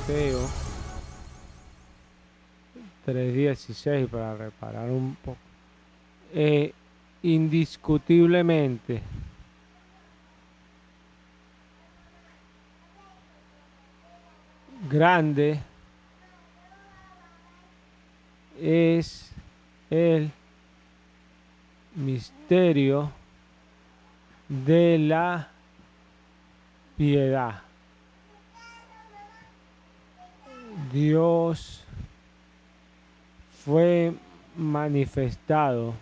Timoteo 3:16 para reparar un poco. Indiscutiblemente grande es el misterio de la piedad. Dios fue manifestado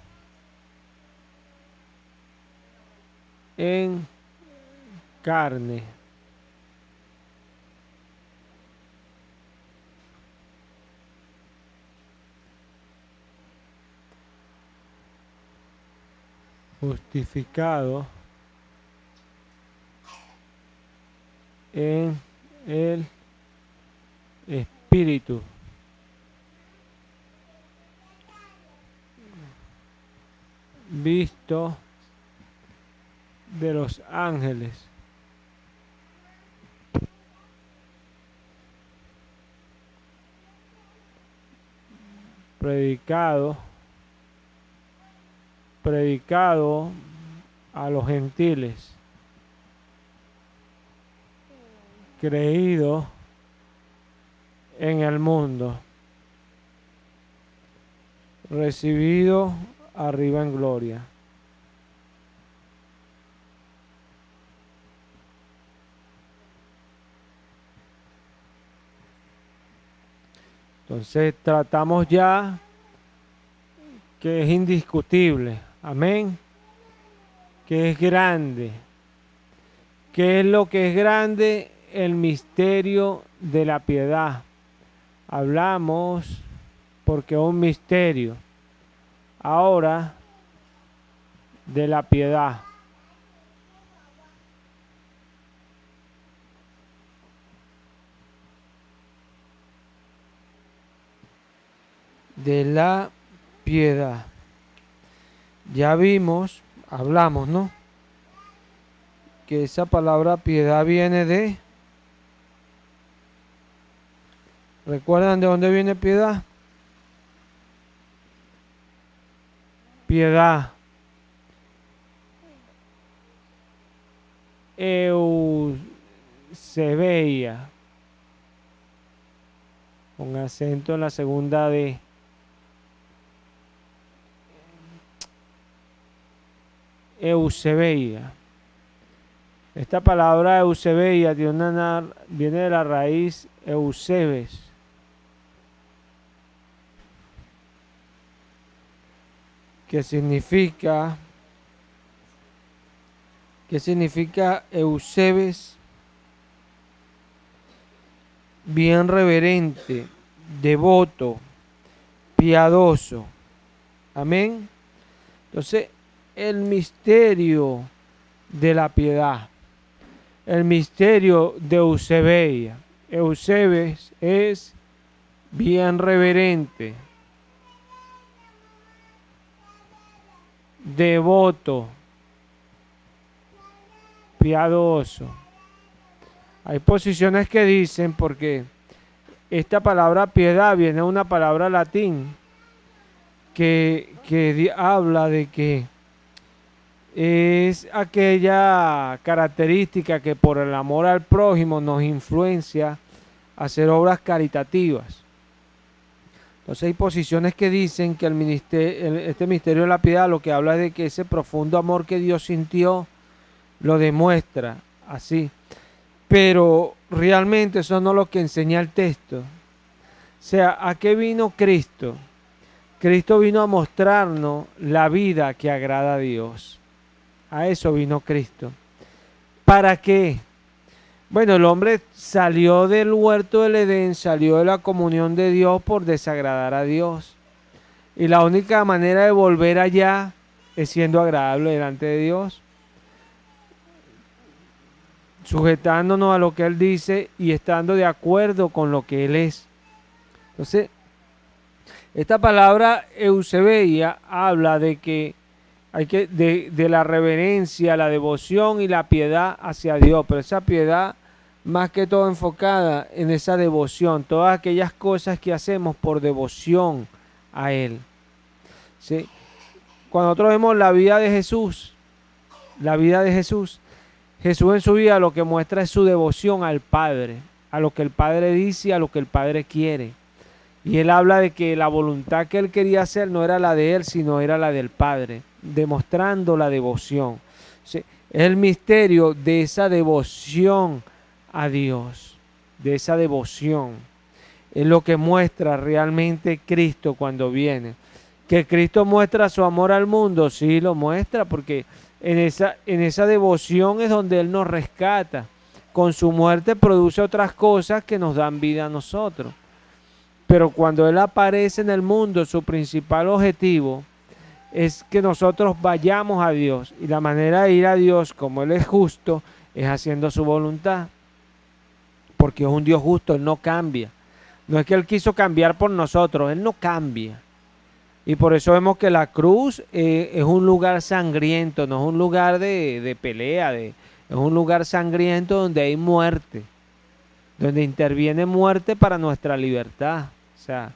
en carne. Justificado en el Espíritu. Visto de los ángeles. Predicado a los gentiles, creído en el mundo, recibido arriba en gloria. Entonces tratamos ya que es indiscutible, amén, que es grande. ¿Qué es lo que es grande? El misterio de la piedad. Hablamos porque es un misterio. Ahora, de la piedad. De la piedad. Ya vimos, hablamos, ¿no? Que esa palabra piedad viene de... ¿Recuerdan de dónde viene piedad? Piedad. Eusebia. Con acento en la segunda D. Eusebia. Esta palabra Eusebia viene de la raíz Eusebes, que significa Eusebes, bien reverente, devoto, piadoso. Amén. Entonces, el misterio de la piedad, el misterio de Eusebia. Eusebes es bien reverente, devoto, piadoso. Hay posiciones que dicen, porque esta palabra piedad viene de una palabra latín que habla de que es aquella característica que por el amor al prójimo nos influencia a hacer obras caritativas. Entonces hay posiciones que dicen que este misterio de la piedad lo que habla es de que ese profundo amor que Dios sintió lo demuestra así. Pero realmente eso no es lo que enseña el texto. O sea, ¿a qué vino Cristo? Cristo vino a mostrarnos la vida que agrada a Dios. A eso vino Cristo. ¿Para qué? Bueno, el hombre salió del huerto del Edén, salió de la comunión de Dios por desagradar a Dios. Y la única manera de volver allá es siendo agradable delante de Dios, sujetándonos a lo que Él dice y estando de acuerdo con lo que Él es. Entonces, esta palabra Eusebia habla de que de la reverencia, la devoción y la piedad hacia Dios, pero esa piedad más que todo enfocada en esa devoción, todas aquellas cosas que hacemos por devoción a Él. ¿Sí? Cuando nosotros vemos la vida de Jesús, Jesús en su vida lo que muestra es su devoción al Padre, a lo que el Padre dice, a lo que el Padre quiere. Y Él habla de que la voluntad que Él quería hacer no era la de Él, sino era la del Padre, demostrando la devoción. ¿Sí? Es el misterio de esa devoción a Dios, de esa devoción. Es lo que muestra realmente Cristo cuando viene. Que Cristo muestra su amor al mundo, sí lo muestra, porque en esa devoción es donde Él nos rescata. Con su muerte produce otras cosas que nos dan vida a nosotros. Pero cuando Él aparece en el mundo, su principal objetivo es que nosotros vayamos a Dios. Y la manera de ir a Dios, como Él es justo, es haciendo su voluntad. Porque es un Dios justo, Él no cambia. No es que Él quiso cambiar por nosotros, Él no cambia. Y por eso vemos que la cruz es un lugar sangriento, no es un lugar de pelea, es un lugar sangriento donde hay muerte, donde interviene muerte para nuestra libertad. O sea,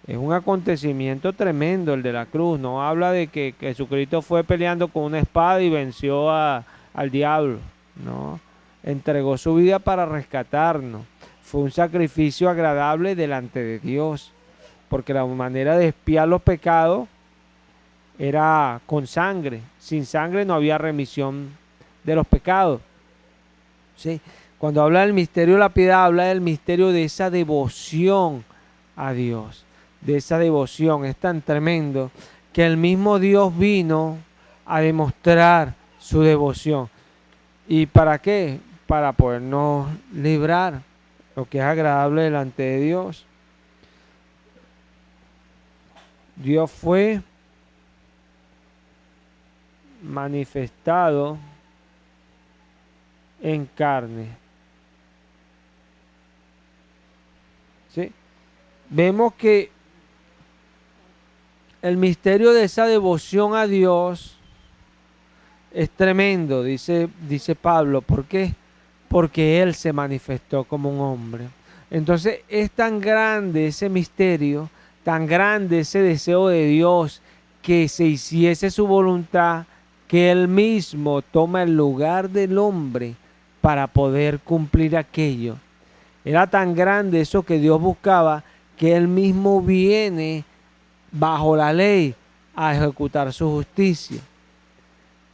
es un acontecimiento tremendo el de la cruz. No habla de que Jesucristo fue peleando con una espada y venció al diablo. No, entregó su vida para rescatarnos. Fue un sacrificio agradable delante de Dios, porque la manera de expiar los pecados era con sangre. Sin sangre no había remisión de los pecados. ¿Sí? Cuando habla del misterio de la piedad, habla del misterio de esa devoción a Dios, de esa devoción. Es tan tremendo que el mismo Dios vino a demostrar su devoción. ¿Y para qué? Para podernos librar, lo que es agradable delante de Dios. Dios fue manifestado en carne. ¿Sí? Vemos que el misterio de esa devoción a Dios es tremendo, dice Pablo. ¿Por qué? Porque Él se manifestó como un hombre. Entonces es tan grande ese misterio, tan grande ese deseo de Dios que se hiciese su voluntad, que Él mismo toma el lugar del hombre para poder cumplir aquello. Era tan grande eso que Dios buscaba, que Él mismo viene bajo la ley a ejecutar su justicia,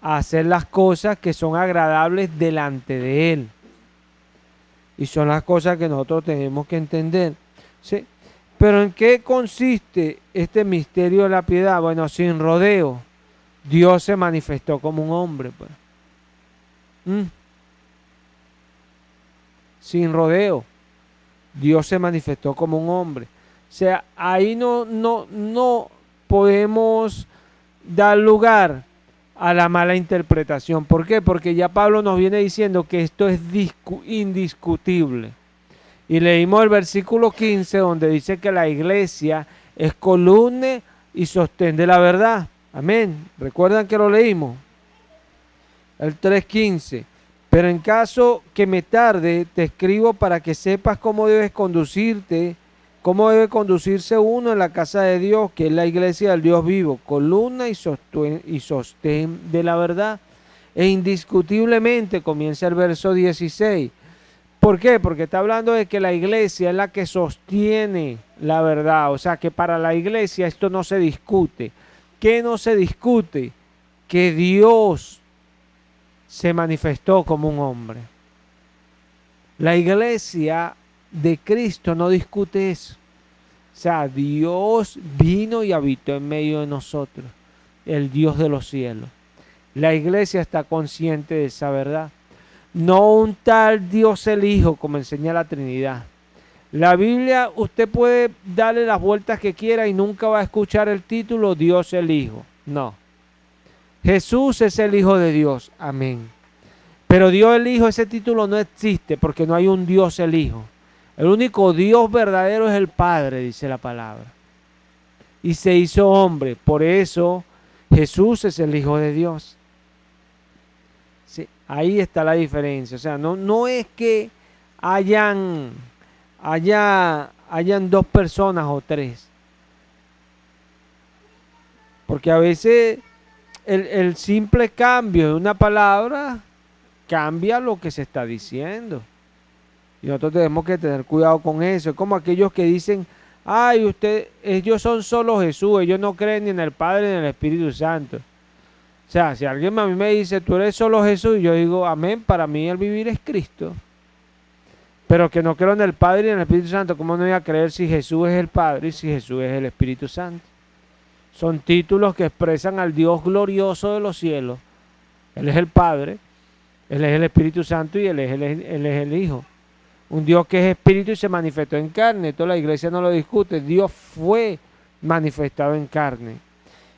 a hacer las cosas que son agradables delante de Él. Y son las cosas que nosotros tenemos que entender. ¿Sí? Pero ¿en qué consiste este misterio de la piedad? Bueno, sin rodeo, Dios se manifestó como un hombre. Pues. Sin rodeo, Dios se manifestó como un hombre. O sea, ahí no podemos dar lugar a la mala interpretación. ¿Por qué? Porque ya Pablo nos viene diciendo que esto es indiscutible. Y leímos el versículo 15 donde dice que la iglesia es columna y sostén de la verdad. Amén. ¿Recuerdan que lo leímos? El 3:15. Pero en caso que me tarde, te escribo para que sepas cómo debes conducirte, cómo debe conducirse uno en la casa de Dios, que es la iglesia del Dios vivo, columna y sostén de la verdad. E indiscutiblemente, comienza el verso 16. ¿Por qué? Porque está hablando de que la iglesia es la que sostiene la verdad. O sea, que para la iglesia esto no se discute. ¿Qué no se discute? Que Dios se manifestó como un hombre. La iglesia de Cristo no discute eso. O sea, Dios vino y habitó en medio de nosotros, el Dios de los cielos. La iglesia está consciente de esa verdad. No un tal Dios el Hijo, como enseña la Trinidad. La Biblia, usted puede darle las vueltas que quiera y nunca va a escuchar el título Dios el Hijo. No. Jesús es el Hijo de Dios. Amén. Pero Dios el Hijo, ese título no existe porque no hay un Dios el Hijo. El único Dios verdadero es el Padre, dice la palabra. Y se hizo hombre. Por eso Jesús es el Hijo de Dios. Sí, ahí está la diferencia. O sea, no es que hayan, hayan dos personas o tres. Porque a veces el simple cambio de una palabra cambia lo que se está diciendo. Y nosotros tenemos que tener cuidado con eso. Es como aquellos que dicen, ay, ellos son solo Jesús, ellos no creen ni en el Padre ni en el Espíritu Santo. O sea, si alguien a mí me dice, tú eres solo Jesús, yo digo, amén, para mí el vivir es Cristo. Pero que no creo en el Padre ni en el Espíritu Santo, ¿cómo no voy a creer si Jesús es el Padre y si Jesús es el Espíritu Santo? Son títulos que expresan al Dios glorioso de los cielos. Él es el Padre, Él es el Espíritu Santo y Él es el Hijo. Un Dios que es espíritu y se manifestó en carne. Toda la iglesia no lo discute. Dios fue manifestado en carne.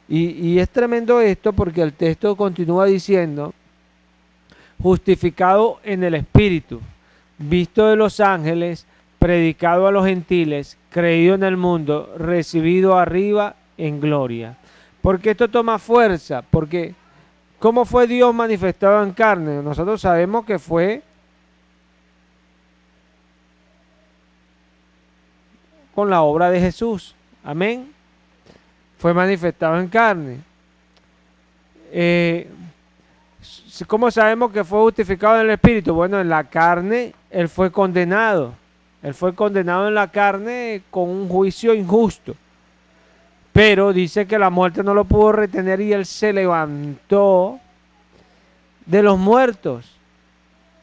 Y es tremendo esto porque el texto continúa diciendo, justificado en el espíritu, visto de los ángeles, predicado a los gentiles, creído en el mundo, recibido arriba en gloria. Porque esto toma fuerza, porque ¿cómo fue Dios manifestado en carne? Nosotros sabemos que fue con la obra de Jesús. Amén. Fue manifestado en carne. ¿Cómo sabemos que fue justificado en el Espíritu? Bueno, en la carne Él fue condenado. Él fue condenado en la carne con un juicio injusto. Pero dice que la muerte no lo pudo retener y Él se levantó de los muertos.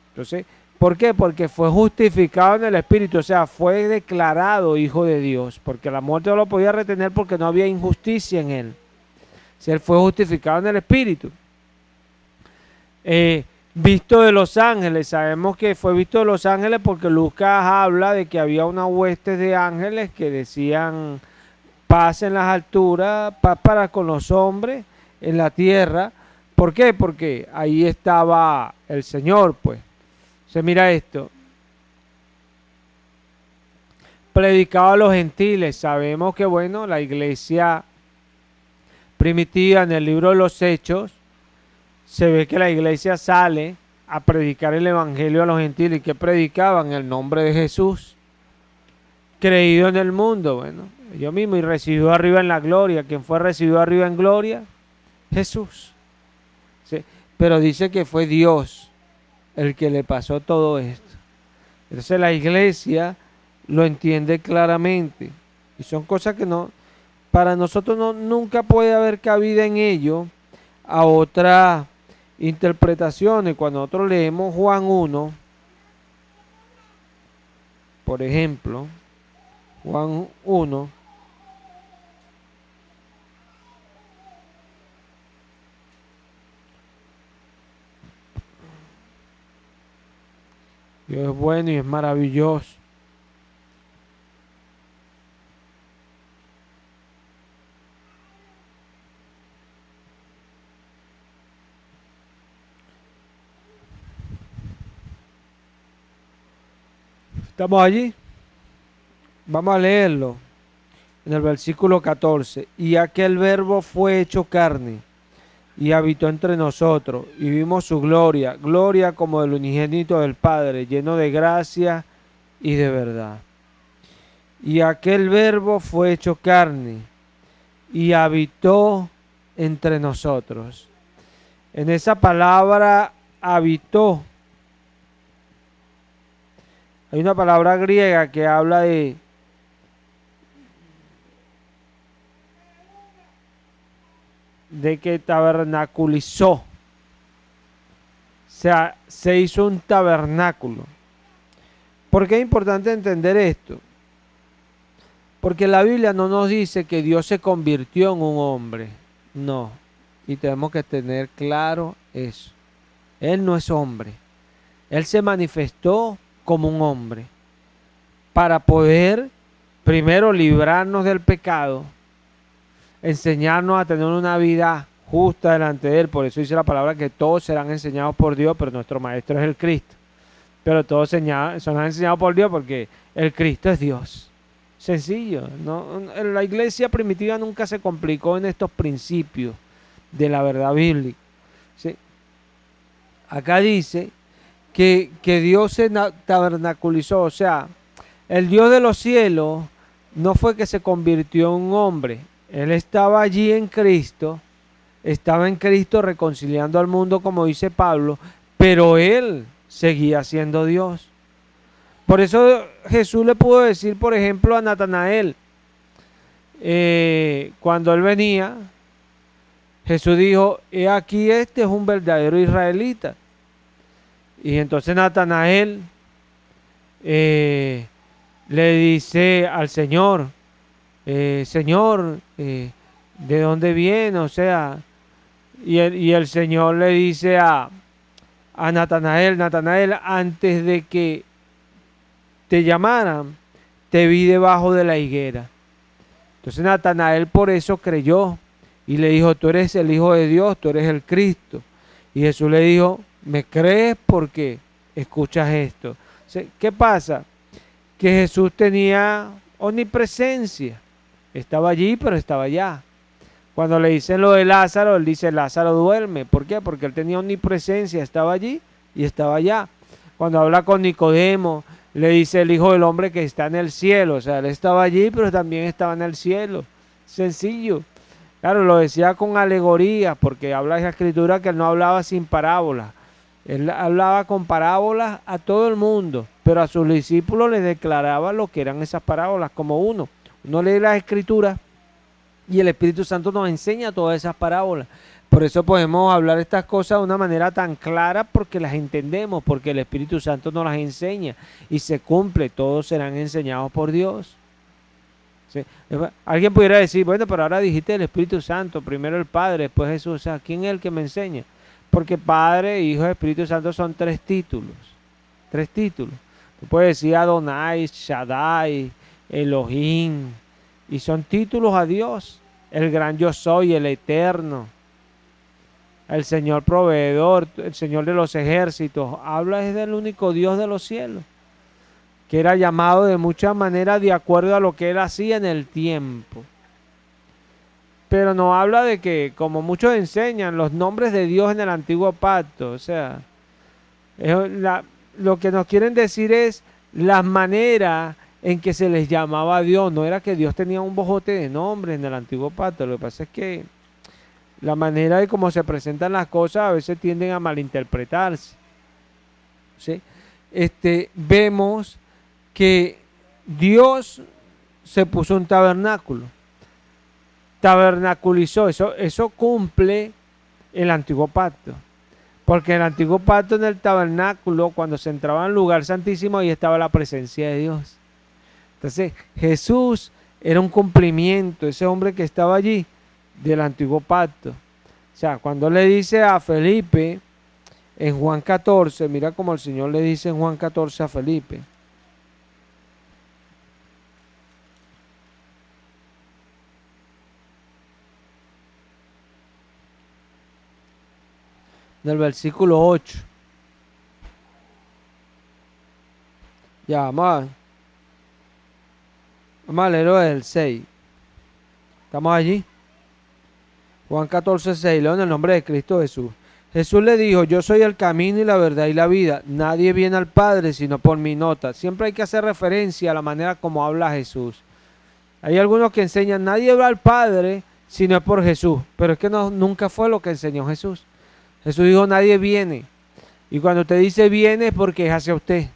Entonces, ¿por qué? Porque fue justificado en el Espíritu, o sea, fue declarado hijo de Dios, porque la muerte no lo podía retener porque no había injusticia en Él. Si Él fue justificado en el Espíritu. Visto de los ángeles, sabemos que fue visto de los ángeles porque Lucas habla de que había una hueste de ángeles que decían paz en las alturas, paz para con los hombres en la tierra. ¿Por qué? Porque ahí estaba el Señor, pues. Se mira esto. Predicado a los gentiles, sabemos que, bueno, la iglesia primitiva en el libro de los Hechos, se ve que la iglesia sale a predicar el evangelio a los gentiles. ¿Y qué predicaban? El nombre de Jesús, creído en el mundo. Bueno, yo mismo, y recibido arriba en la gloria. ¿Quién fue recibido arriba en gloria? Jesús. ¿Sí? Pero dice que fue Dios el que le pasó todo esto. Entonces la iglesia lo entiende claramente. Y son cosas que no, para nosotros no, nunca puede haber cabida en ello a otra interpretaciones. Cuando nosotros leemos Juan 1, por ejemplo, Juan 1, Dios es bueno y es maravilloso. ¿Estamos allí? Vamos a leerlo en el versículo 14. Y aquel verbo fue hecho carne y habitó entre nosotros y vimos su gloria, gloria como del unigénito del Padre, lleno de gracia y de verdad. Y aquel verbo fue hecho carne y habitó entre nosotros. En esa palabra habitó, hay una palabra griega que habla de que tabernaculizó. O sea, se hizo un tabernáculo. ¿Por qué es importante entender esto? Porque la Biblia no nos dice que Dios se convirtió en un hombre. No. Y tenemos que tener claro eso. Él no es hombre. Él se manifestó como un hombre para poder primero librarnos del pecado, enseñarnos a tener una vida justa delante de Él. Por eso dice la palabra que todos serán enseñados por Dios, pero nuestro maestro es el Cristo. Pero todos son enseñados por Dios porque el Cristo es Dios. Sencillo. ¿No? La iglesia primitiva nunca se complicó en estos principios de la verdad bíblica. ¿Sí? Acá dice que Dios se tabernaculizó. O sea, el Dios de los cielos no fue que se convirtió en un hombre. Él estaba allí en Cristo, estaba en Cristo reconciliando al mundo, como dice Pablo, pero Él seguía siendo Dios. Por eso Jesús le pudo decir, por ejemplo, a Natanael, cuando él venía, Jesús dijo, he aquí este es un verdadero israelita. Y entonces Natanael le dice al Señor, Señor, ¿de dónde viene? O sea, y el Señor le dice a Natanael, Natanael, antes de que te llamaran, te vi debajo de la higuera. Entonces Natanael por eso creyó y le dijo, tú eres el Hijo de Dios, tú eres el Cristo. Y Jesús le dijo, ¿me crees porque escuchas esto? O sea, ¿qué pasa? Que Jesús tenía omnipresencia. Estaba allí, pero estaba allá. Cuando le dicen lo de Lázaro, él dice, Lázaro duerme. ¿Por qué? Porque él tenía omnipresencia, estaba allí y estaba allá. Cuando habla con Nicodemo, le dice el Hijo del Hombre que está en el cielo. O sea, él estaba allí, pero también estaba en el cielo. Sencillo. Claro, lo decía con alegoría, porque habla esa escritura que él no hablaba sin parábolas. Él hablaba con parábolas a todo el mundo, pero a sus discípulos les declaraba lo que eran esas parábolas, como uno. Uno lee las escrituras y el Espíritu Santo nos enseña todas esas parábolas. Por eso podemos hablar estas cosas de una manera tan clara, porque las entendemos, porque el Espíritu Santo nos las enseña y se cumple, todos serán enseñados por Dios. ¿Sí? Alguien pudiera decir, bueno, pero ahora dijiste el Espíritu Santo, primero el Padre, después Jesús. O sea, ¿quién es el que me enseña? Porque Padre, Hijo y Espíritu Santo son tres títulos. Tres títulos. Tú puedes decir Adonai, Shaddai, Elohim, y son títulos a Dios. El gran yo soy, el eterno, el Señor proveedor, el Señor de los ejércitos. Habla es del único Dios de los cielos, que era llamado de muchas maneras de acuerdo a lo que él hacía en el tiempo. Pero no habla de que, como muchos enseñan, los nombres de Dios en el antiguo pacto. O sea, lo que nos quieren decir es las maneras en que se les llamaba a Dios. No era que Dios tenía un bojote de nombres en el antiguo pacto. Lo que pasa es que la manera de cómo se presentan las cosas a veces tienden a malinterpretarse. ¿Sí? Vemos que Dios se puso un tabernáculo, tabernaculizó, eso cumple el antiguo pacto, porque en el antiguo pacto, en el tabernáculo, cuando se entraba en el lugar santísimo, ahí estaba la presencia de Dios. Entonces Jesús era un cumplimiento, ese hombre que estaba allí, del antiguo pacto. O sea, cuando le dice a Felipe en Juan 14, mira como el Señor le dice en Juan 14 a Felipe. Del versículo 8. Ya, vamos a leerlo desde el 6. ¿Estamos allí? Juan 14, 6. Leo en el nombre de Cristo Jesús. Jesús le dijo, yo soy el camino y la verdad y la vida. Nadie viene al Padre sino por mi nota. Siempre hay que hacer referencia a la manera como habla Jesús. Hay algunos que enseñan, nadie va al Padre si no es por Jesús. Pero es que nunca fue lo que enseñó Jesús. Jesús dijo, nadie viene. Y cuando usted dice viene es porque es hacia usted.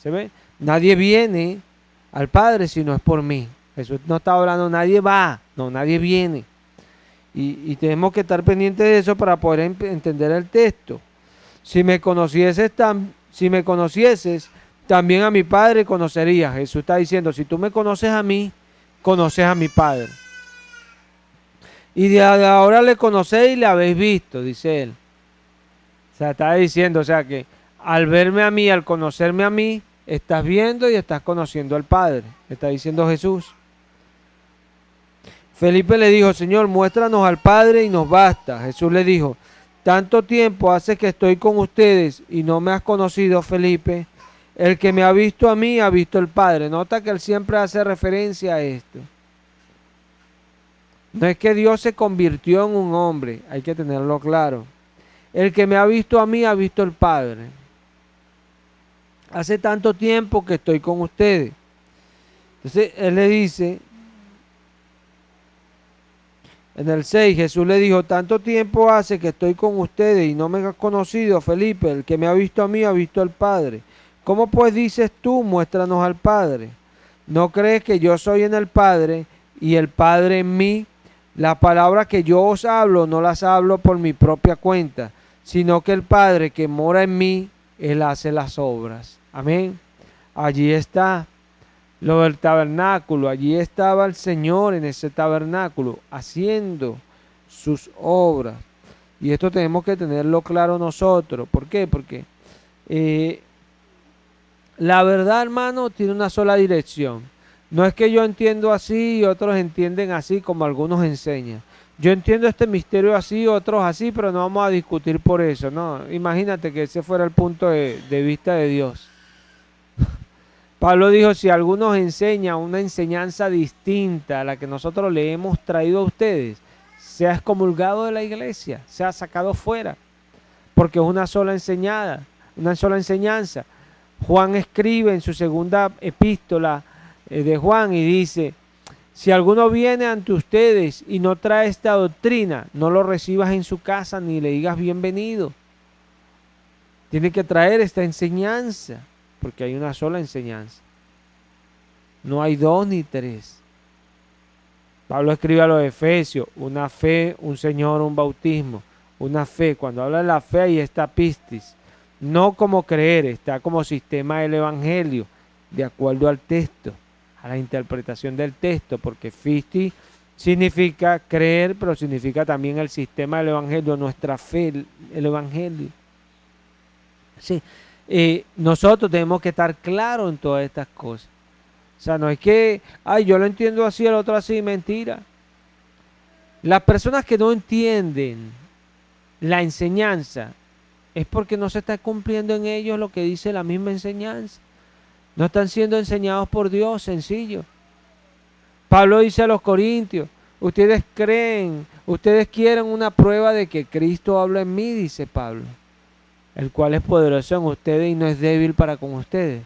¿Se ve? Nadie viene al Padre si no es por mí. Jesús no está hablando, nadie va. No, nadie viene. Y tenemos que estar pendientes de eso para poder entender el texto. Si me conocieses, también a mi Padre conocerías. Jesús está diciendo, si tú me conoces a mí, conoces a mi Padre. Y de ahora le conocéis y le habéis visto, dice él. O sea, está diciendo, o sea, que al verme a mí, al conocerme a mí, estás viendo y estás conociendo al Padre. Está diciendo Jesús. Felipe le dijo, Señor, muéstranos al Padre y nos basta. Jesús le dijo, tanto tiempo hace que estoy con ustedes y no me has conocido, Felipe. El que me ha visto a mí, ha visto al Padre. Nota que él siempre hace referencia a esto. No es que Dios se convirtió en un hombre, hay que tenerlo claro. El que me ha visto a mí, ha visto al Padre. hace tanto tiempo que estoy con ustedes. Entonces él le dice, en el 6, Jesús le dijo, tanto tiempo hace que estoy con ustedes y no me has conocido, Felipe, el que me ha visto a mí ha visto al Padre. ¿Cómo pues dices tú, muéstranos al Padre? ¿No crees que yo soy en el Padre y el Padre en mí? Las palabras que yo os hablo no las hablo por mi propia cuenta, sino que el Padre que mora en mí, Él hace las obras. Amén. Allí está lo del tabernáculo, allí estaba el Señor en ese tabernáculo, haciendo sus obras. Y esto tenemos que tenerlo claro nosotros. ¿Por qué? Porque la verdad, hermano, tiene una sola dirección. No es que yo entiendo así y otros entienden así como algunos enseñan. Yo entiendo este misterio así, otros así, pero no vamos a discutir por eso, ¿no? Imagínate que ese fuera el punto de vista de Dios. Pablo dijo, si algunos enseñan una enseñanza distinta a la que nosotros le hemos traído a ustedes, sea excomulgado de la iglesia, sea sacado fuera, porque es una sola enseñanza. Juan escribe en su segunda epístola de Juan y dice, si alguno viene ante ustedes y no trae esta doctrina, no lo recibas en su casa ni le digas bienvenido. Tiene que traer esta enseñanza, porque hay una sola enseñanza. No hay dos ni tres. Pablo escribe a los Efesios, una fe, un Señor, un bautismo. Una fe, cuando habla de la fe ahí está pistis. No como creer, está como sistema del Evangelio, de acuerdo al texto, a la interpretación del texto, porque pistis significa creer, pero significa también el sistema del Evangelio, nuestra fe, el Evangelio. Sí. Nosotros tenemos que estar claros en todas estas cosas. O sea, no es que, ay, yo lo entiendo así, el otro así, mentira. Las personas que no entienden la enseñanza es porque no se está cumpliendo en ellos lo que dice la misma enseñanza. No están siendo enseñados por Dios, sencillo. Pablo dice a los corintios, ustedes creen, ustedes quieren una prueba de que Cristo habla en mí, dice Pablo, el cual es poderoso en ustedes y no es débil para con ustedes.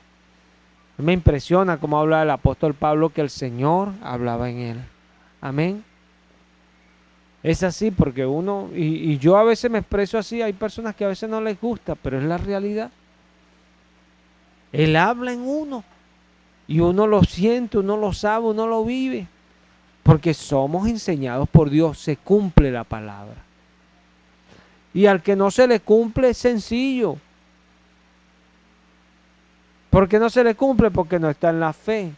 Me impresiona cómo habla el apóstol Pablo que el Señor hablaba en él. Amén. Es así porque uno, y yo a veces me expreso así, hay personas que a veces no les gusta, pero es la realidad. Él habla en uno y uno lo siente, uno lo sabe, uno lo vive, porque somos enseñados por Dios, se cumple la palabra. Y al que no se le cumple es sencillo. ¿Por qué no se le cumple? Porque no está en la fe.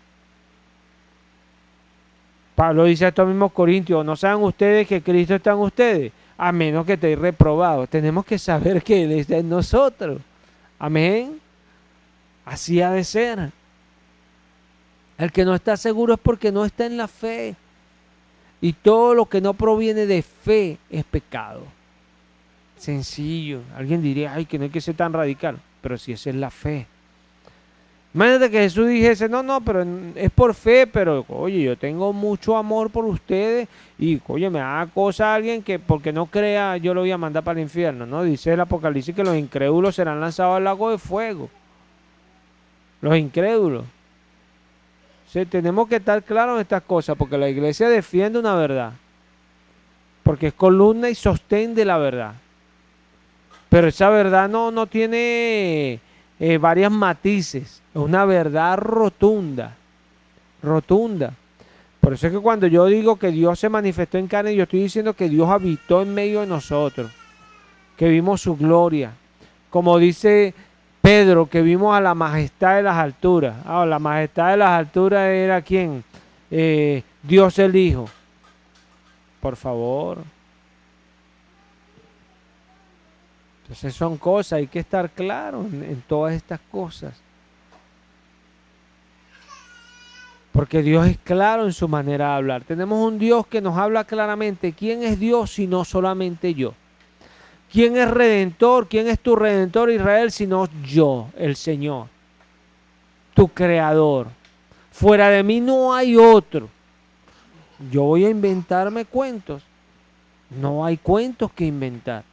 Pablo dice a estos mismos corintios, no saben ustedes que Cristo está en ustedes, a menos que estéis reprobados. Tenemos que saber que Él está en nosotros. Amén. Así ha de ser. El que no está seguro es porque no está en la fe. Y todo lo que no proviene de fe es pecado. Sencillo. Alguien diría, ay, que no hay que ser tan radical. Pero si esa es la fe. Imagínate que Jesús dijese, no, pero es por fe, pero oye, yo tengo mucho amor por ustedes y oye, me da cosa a alguien que porque no crea yo lo voy a mandar para el infierno, ¿no? Dice el Apocalipsis que los incrédulos serán lanzados al lago de fuego. Los incrédulos. Sí, tenemos que estar claros en estas cosas porque la iglesia defiende una verdad. Porque es columna y sostén de la verdad. Pero esa verdad no tiene varias matices. Es una verdad rotunda. Rotunda. Por eso es que cuando yo digo que Dios se manifestó en carne, yo estoy diciendo que Dios habitó en medio de nosotros. Que vimos su gloria. Como dice Pedro, que vimos a la majestad de las alturas. La majestad de las alturas era ¿quién? Dios el Hijo. Por favor. Entonces son cosas, hay que estar claro en todas estas cosas. Porque Dios es claro en su manera de hablar. Tenemos un Dios que nos habla claramente. ¿Quién es Dios si no solamente yo? ¿Quién es Redentor? ¿Quién es tu Redentor, Israel, sino yo, el Señor? Tu Creador. Fuera de mí no hay otro. Yo voy a inventarme cuentos. No hay cuentos que inventar.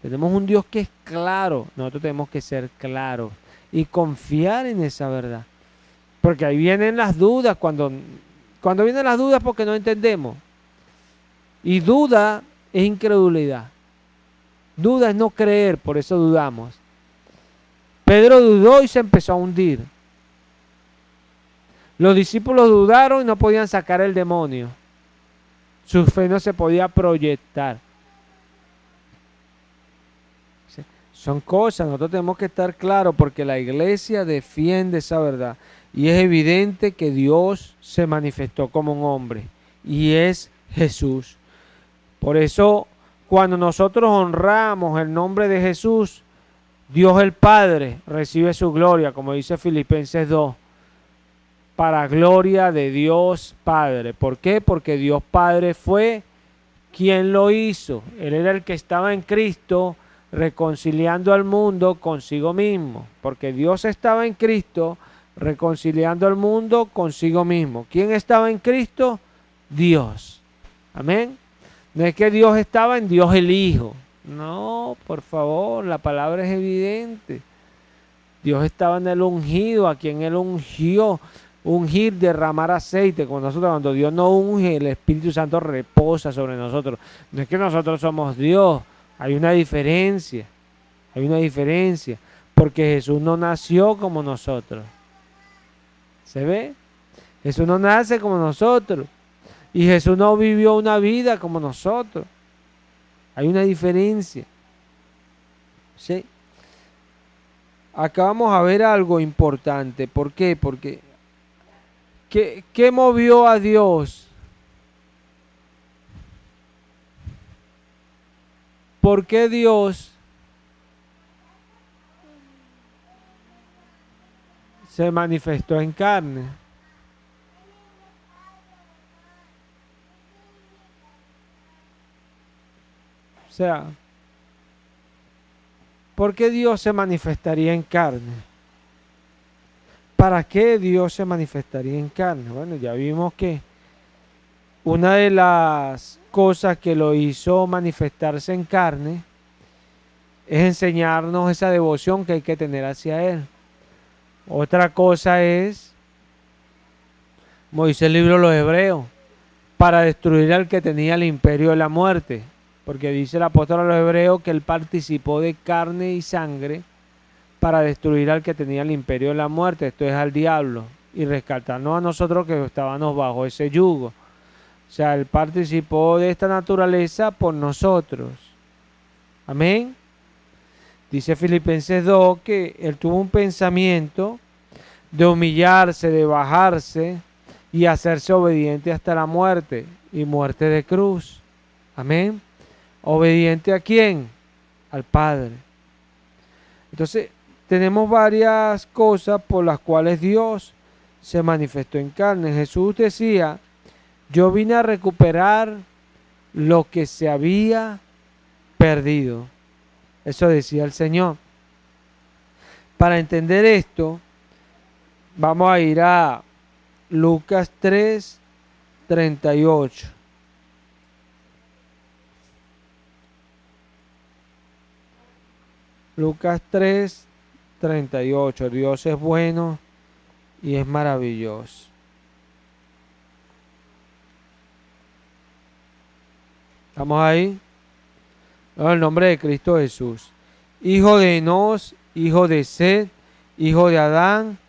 Tenemos un Dios que es claro. Nosotros tenemos que ser claros. y confiar en esa verdad. Porque ahí vienen las dudas, cuando vienen las dudas porque no entendemos. Y duda es incredulidad. Duda es no creer, por eso dudamos. Pedro dudó y se empezó a hundir. Los discípulos dudaron y no podían sacar el demonio. Su fe no se podía proyectar. ¿Sí? Son cosas, nosotros tenemos que estar claros porque la iglesia defiende esa verdad. Y es evidente que Dios se manifestó como un hombre. Y es Jesús. Por eso, cuando nosotros honramos el nombre de Jesús, Dios el Padre recibe su gloria, como dice Filipenses 2, para gloria de Dios Padre. ¿Por qué? Porque Dios Padre fue quien lo hizo. Él era el que estaba en Cristo reconciliando al mundo consigo mismo. Porque Dios estaba en Cristo reconciliando al mundo consigo mismo. ¿Quién estaba en Cristo? Dios. Amén. No es que Dios estaba en Dios el Hijo. No, por favor, la palabra es evidente. Dios estaba en el ungido, a quien Él ungió. Ungir, derramar aceite. Cuando Dios no unge, el Espíritu Santo reposa sobre nosotros. No es que nosotros somos Dios. Hay una diferencia. Hay una diferencia. Porque Jesús no nació como nosotros. ¿Se ve? Jesús no nace como nosotros. Y Jesús no vivió una vida como nosotros. Hay una diferencia. ¿Sí? Acá vamos a ver algo importante. ¿Por qué? Porque ¿qué movió a Dios? ¿Por qué Dios se manifestó en carne? O sea, ¿por qué Dios se manifestaría en carne? ¿Para qué Dios se manifestaría en carne? Bueno, ya vimos que una de las cosas que lo hizo manifestarse en carne es enseñarnos esa devoción que hay que tener hacia Él. Otra cosa es, como dice el libro de los Hebreos, para destruir al que tenía el imperio de la muerte. Porque dice el apóstol a los Hebreos que Él participó de carne y sangre para destruir al que tenía el imperio de la muerte, esto es al diablo, y rescatarnos a nosotros que estábamos bajo ese yugo. O sea, Él participó de esta naturaleza por nosotros. Amén. Dice Filipenses 2 que Él tuvo un pensamiento de humillarse, de bajarse y hacerse obediente hasta la muerte y muerte de cruz. Amén. ¿Obediente a quién? Al Padre. Entonces, tenemos varias cosas por las cuales Dios se manifestó en carne. Jesús decía, yo vine a recuperar lo que se había perdido. Eso decía el Señor. Para entender esto, vamos a ir a Lucas 3:38. Lucas 3:38. Dios es bueno y es maravilloso. ¿Estamos ahí? En el nombre de Cristo Jesús. Hijo de Enos, hijo de Set, hijo de Adán,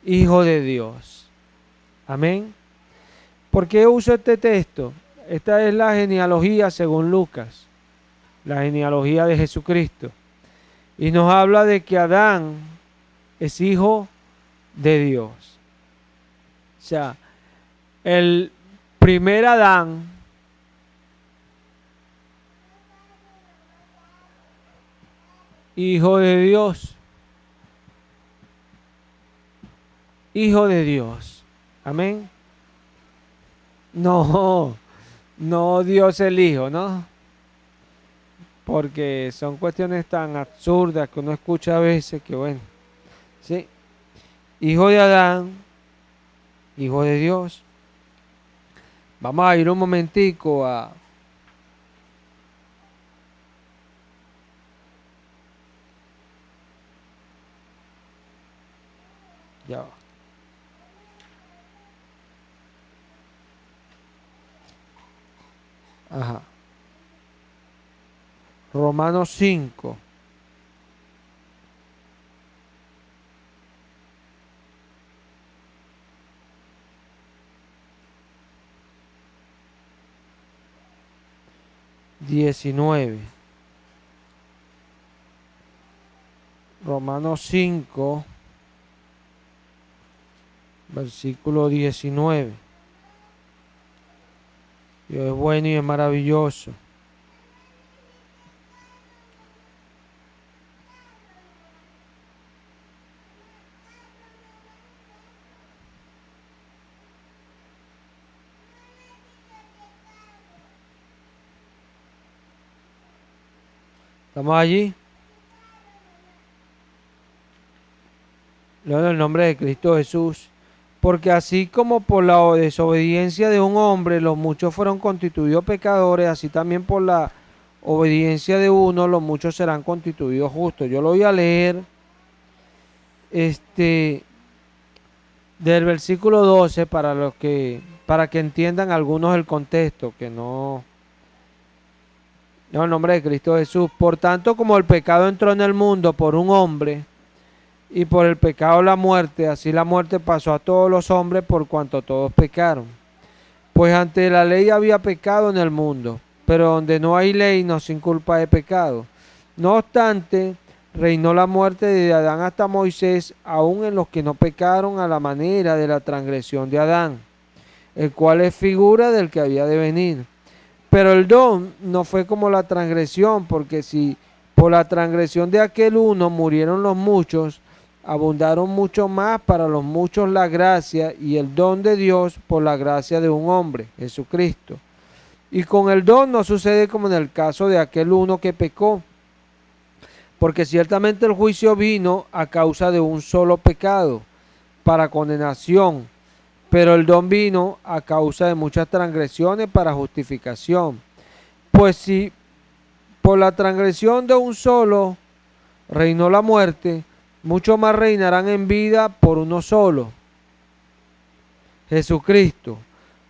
hijo de Dios. Amén. ¿Por qué uso este texto? Esta es la genealogía según Lucas. La genealogía de Jesucristo. Y nos habla de que Adán es hijo de Dios. O sea, el primer Adán hijo de Dios. Hijo de Dios. Amén. No, no Dios el Hijo, ¿no? Porque son cuestiones tan absurdas que uno escucha a veces que bueno. Sí. Hijo de Adán, hijo de Dios. Vamos a ir un momentico a Ya va. Ajá. Romanos 5. Romanos 5, versículo 19. Dios es bueno y es maravilloso. ¿Estamos allí? Leo en el nombre de Cristo Jesús. Porque así como por la desobediencia de un hombre los muchos fueron constituidos pecadores, así también por la obediencia de uno los muchos serán constituidos justos. Yo lo voy a leer del versículo 12 para que entiendan algunos el contexto, que no en el nombre de Cristo Jesús. Por tanto, como el pecado entró en el mundo por un hombre, y por el pecado la muerte, así la muerte pasó a todos los hombres por cuanto todos pecaron. Pues ante la ley había pecado en el mundo, pero donde no hay ley no sin culpa de pecado. No obstante, reinó la muerte de Adán hasta Moisés, aun en los que no pecaron a la manera de la transgresión de Adán, el cual es figura del que había de venir. Pero el don no fue como la transgresión, porque si por la transgresión de aquel uno murieron los muchos, abundaron mucho más para los muchos la gracia y el don de Dios por la gracia de un hombre, Jesucristo. Y con el don no sucede como en el caso de aquel uno que pecó, porque ciertamente el juicio vino a causa de un solo pecado, para condenación, pero el don vino a causa de muchas transgresiones para justificación. Pues si por la transgresión de un solo reinó la muerte, mucho más reinarán en vida por uno solo, Jesucristo,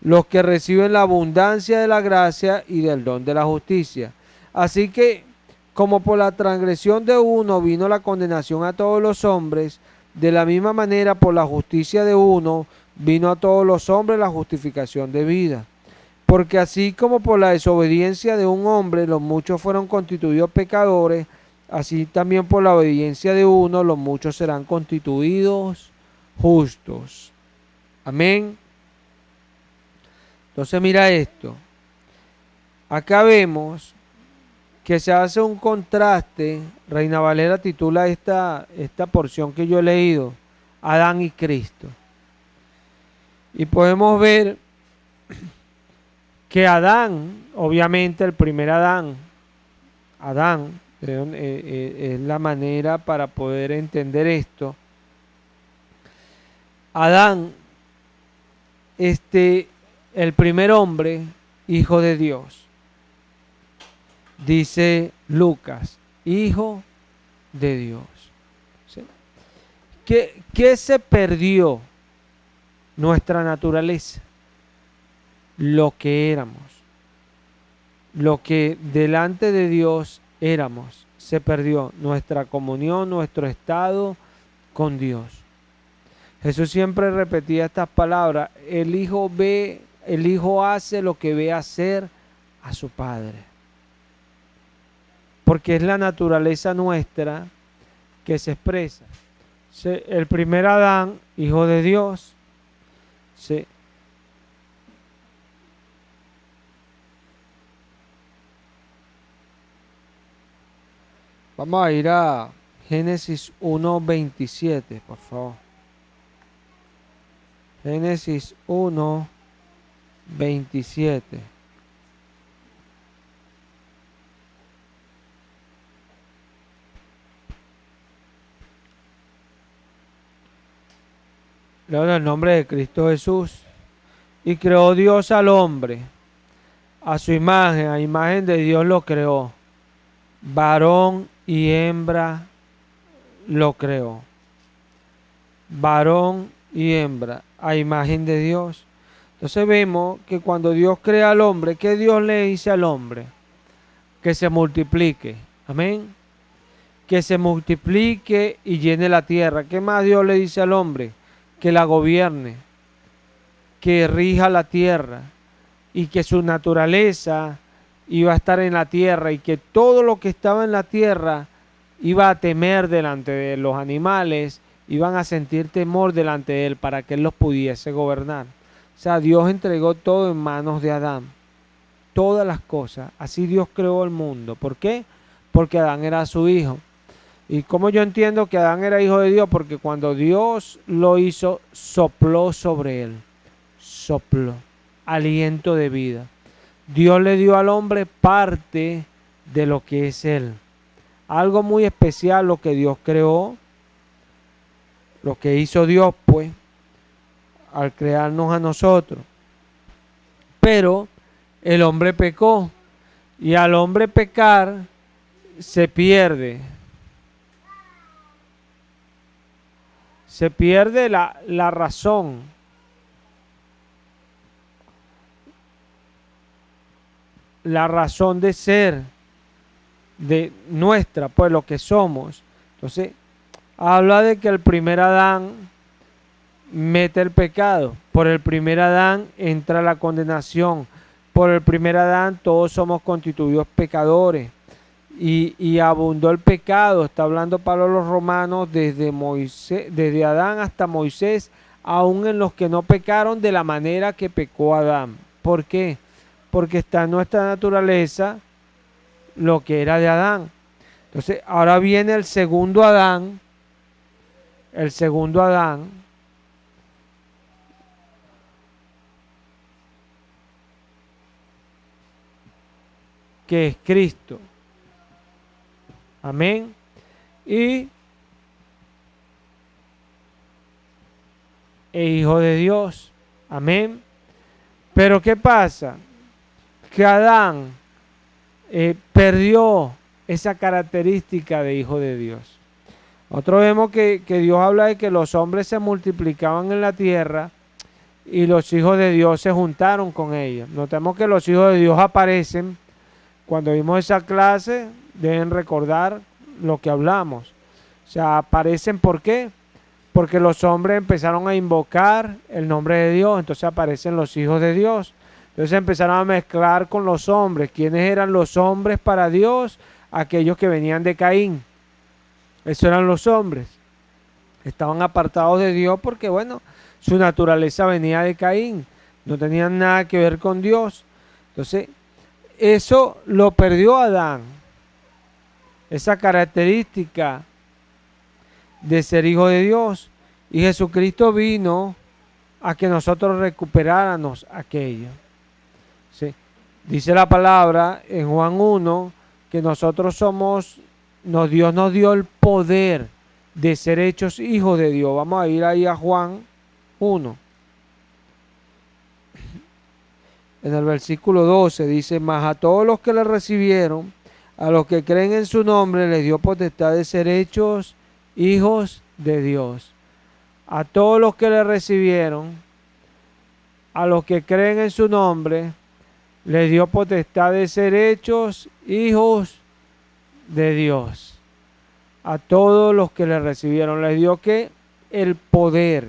los que reciben la abundancia de la gracia y del don de la justicia. Así que, como por la transgresión de uno vino la condenación a todos los hombres, de la misma manera por la justicia de uno vino a todos los hombres la justificación de vida. Porque así como por la desobediencia de un hombre los muchos fueron constituidos pecadores, así también por la obediencia de uno los muchos serán constituidos justos. Amén. Entonces mira esto. Acá vemos que se hace un contraste. Reina Valera titula esta porción que yo he leído, Adán y Cristo. Y podemos ver que Adán, obviamente el primer Adán, es la manera para poder entender esto. Adán, el primer hombre, hijo de Dios. Dice Lucas, hijo de Dios. ¿Sí? ¿Qué se perdió? Nuestra naturaleza. Lo que éramos. Lo que delante de Dios éramos. Se perdió nuestra comunión, nuestro estado con Dios. Jesús siempre repetía estas palabras: el hijo hace lo que ve hacer a su Padre. Porque es la naturaleza nuestra que se expresa. El primer Adán, hijo de Dios, vamos a ir a Génesis 1:27, por favor. Génesis 1:27. Leo en el nombre de Cristo Jesús. Y creó Dios al hombre, a su imagen, a imagen de Dios lo creó. Varón y hembra lo creó. varón y hembra, a imagen de Dios. Entonces vemos que cuando Dios crea al hombre, ¿qué Dios le dice al hombre? Que se multiplique. Amén. Que se multiplique y llene la tierra. ¿Qué más Dios le dice al hombre? Que la gobierne, que rija la tierra y que su naturaleza iba a estar en la tierra y que todo lo que estaba en la tierra iba a temer delante de él. Los animales iban a sentir temor delante de él para que él los pudiese gobernar. O sea, Dios entregó todo en manos de Adán. Todas las cosas. Así Dios creó el mundo. ¿Por qué? Porque Adán era su hijo. ¿Y cómo yo entiendo que Adán era hijo de Dios? Porque cuando Dios lo hizo, sopló sobre él. Sopló. Aliento de vida. Dios le dio al hombre parte de lo que es él. Algo muy especial lo que Dios creó. Lo que hizo Dios, pues, al crearnos a nosotros. Pero el hombre pecó. Y al hombre pecar, se pierde. Se pierde la razón. La razón de ser de nuestra, pues lo que somos. Entonces, habla de que el primer Adán mete el pecado. Por el primer Adán entra la condenación. Por el primer Adán todos somos constituidos pecadores. Y abundó el pecado. Está hablando Pablo a los romanos desde Moisés, desde Adán hasta Moisés, aún en los que no pecaron de la manera que pecó Adán. ¿Por qué? Porque está en nuestra naturaleza lo que era de Adán. Entonces, ahora viene el segundo Adán. El segundo Adán. Que es Cristo. Amén. Y hijo de Dios. Amén. Pero ¿qué pasa? Que Adán perdió esa característica de hijo de Dios. Nosotros vemos que Dios habla de que los hombres se multiplicaban en la tierra y los hijos de Dios se juntaron con ellos. Notemos que los hijos de Dios aparecen. Cuando vimos esa clase, deben recordar lo que hablamos. O sea, aparecen ¿por qué? Porque los hombres empezaron a invocar el nombre de Dios, entonces aparecen los hijos de Dios. Entonces empezaron a mezclar con los hombres. ¿Quiénes eran los hombres para Dios? Aquellos que venían de Caín. Esos eran los hombres. Estaban apartados de Dios porque, bueno, su naturaleza venía de Caín. No tenían nada que ver con Dios. Entonces, eso lo perdió Adán. Esa característica de ser hijo de Dios. Y Jesucristo vino a que nosotros recuperáramos aquello. ¿Sí? Dice la palabra en Juan 1 que nosotros somos, Dios nos dio el poder de ser hechos hijos de Dios. Vamos a ir ahí a Juan 1. En el versículo 12 dice: mas a todos los que le recibieron, a los que creen en su nombre, les dio potestad de ser hechos hijos de Dios. A todos los que le recibieron, a los que creen en su nombre, les dio potestad de ser hechos hijos de Dios. A todos los que le recibieron, les dio ¿qué? El poder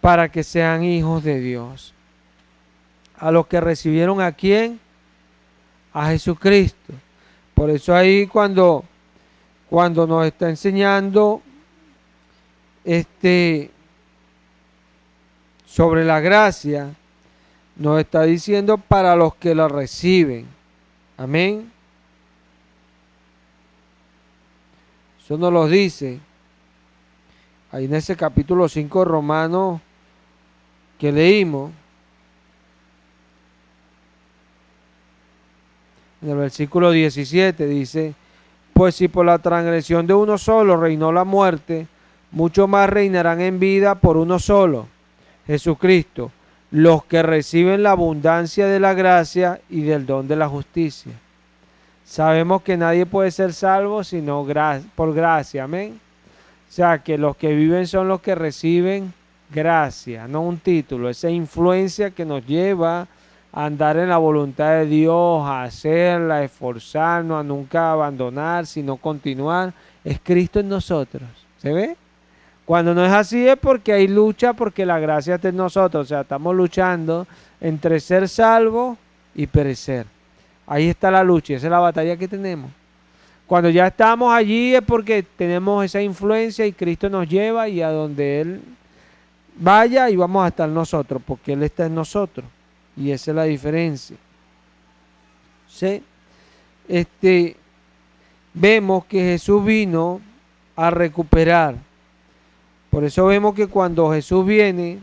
para que sean hijos de Dios. A los que recibieron ¿a quién? A Jesucristo. Por eso ahí cuando nos está enseñando sobre la gracia, nos está diciendo para los que la reciben. Amén. Eso nos lo dice ahí en ese capítulo 5 de Romanos que leímos. En el versículo 17 dice: pues si por la transgresión de uno solo reinó la muerte, mucho más reinarán en vida por uno solo, Jesucristo, los que reciben la abundancia de la gracia y del don de la justicia. Sabemos que nadie puede ser salvo sino por gracia, amén. sea, que los que viven son los que reciben gracia, no un título. Esa influencia que nos lleva a andar en la voluntad de Dios, a hacerla, a esforzarnos, a nunca abandonar, sino continuar, es Cristo en nosotros. ¿Se ve? Cuando no es así es porque hay lucha, porque la gracia está en nosotros. O sea, estamos luchando entre ser salvo y perecer. Ahí está la lucha, esa es la batalla que tenemos. Cuando ya estamos allí es porque tenemos esa influencia y Cristo nos lleva y a donde Él vaya y vamos a estar nosotros, porque Él está en nosotros. Y esa es la diferencia. ¿Sí? Vemos que Jesús vino a recuperar. Por eso vemos que cuando Jesús viene,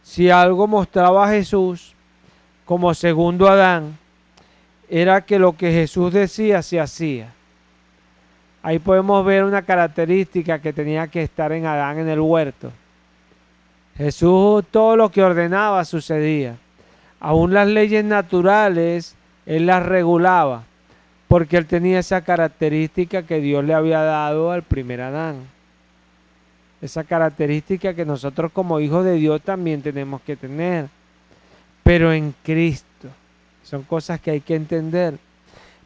si algo mostraba a Jesús como segundo Adán, era que lo que Jesús decía se hacía. Ahí podemos ver una característica que tenía que estar en Adán en el huerto. Jesús todo lo que ordenaba sucedía. Aún las leyes naturales, Él las regulaba, porque Él tenía esa característica que Dios le había dado al primer Adán. Esa característica que nosotros como hijos de Dios también tenemos que tener, pero en Cristo. Son cosas que hay que entender,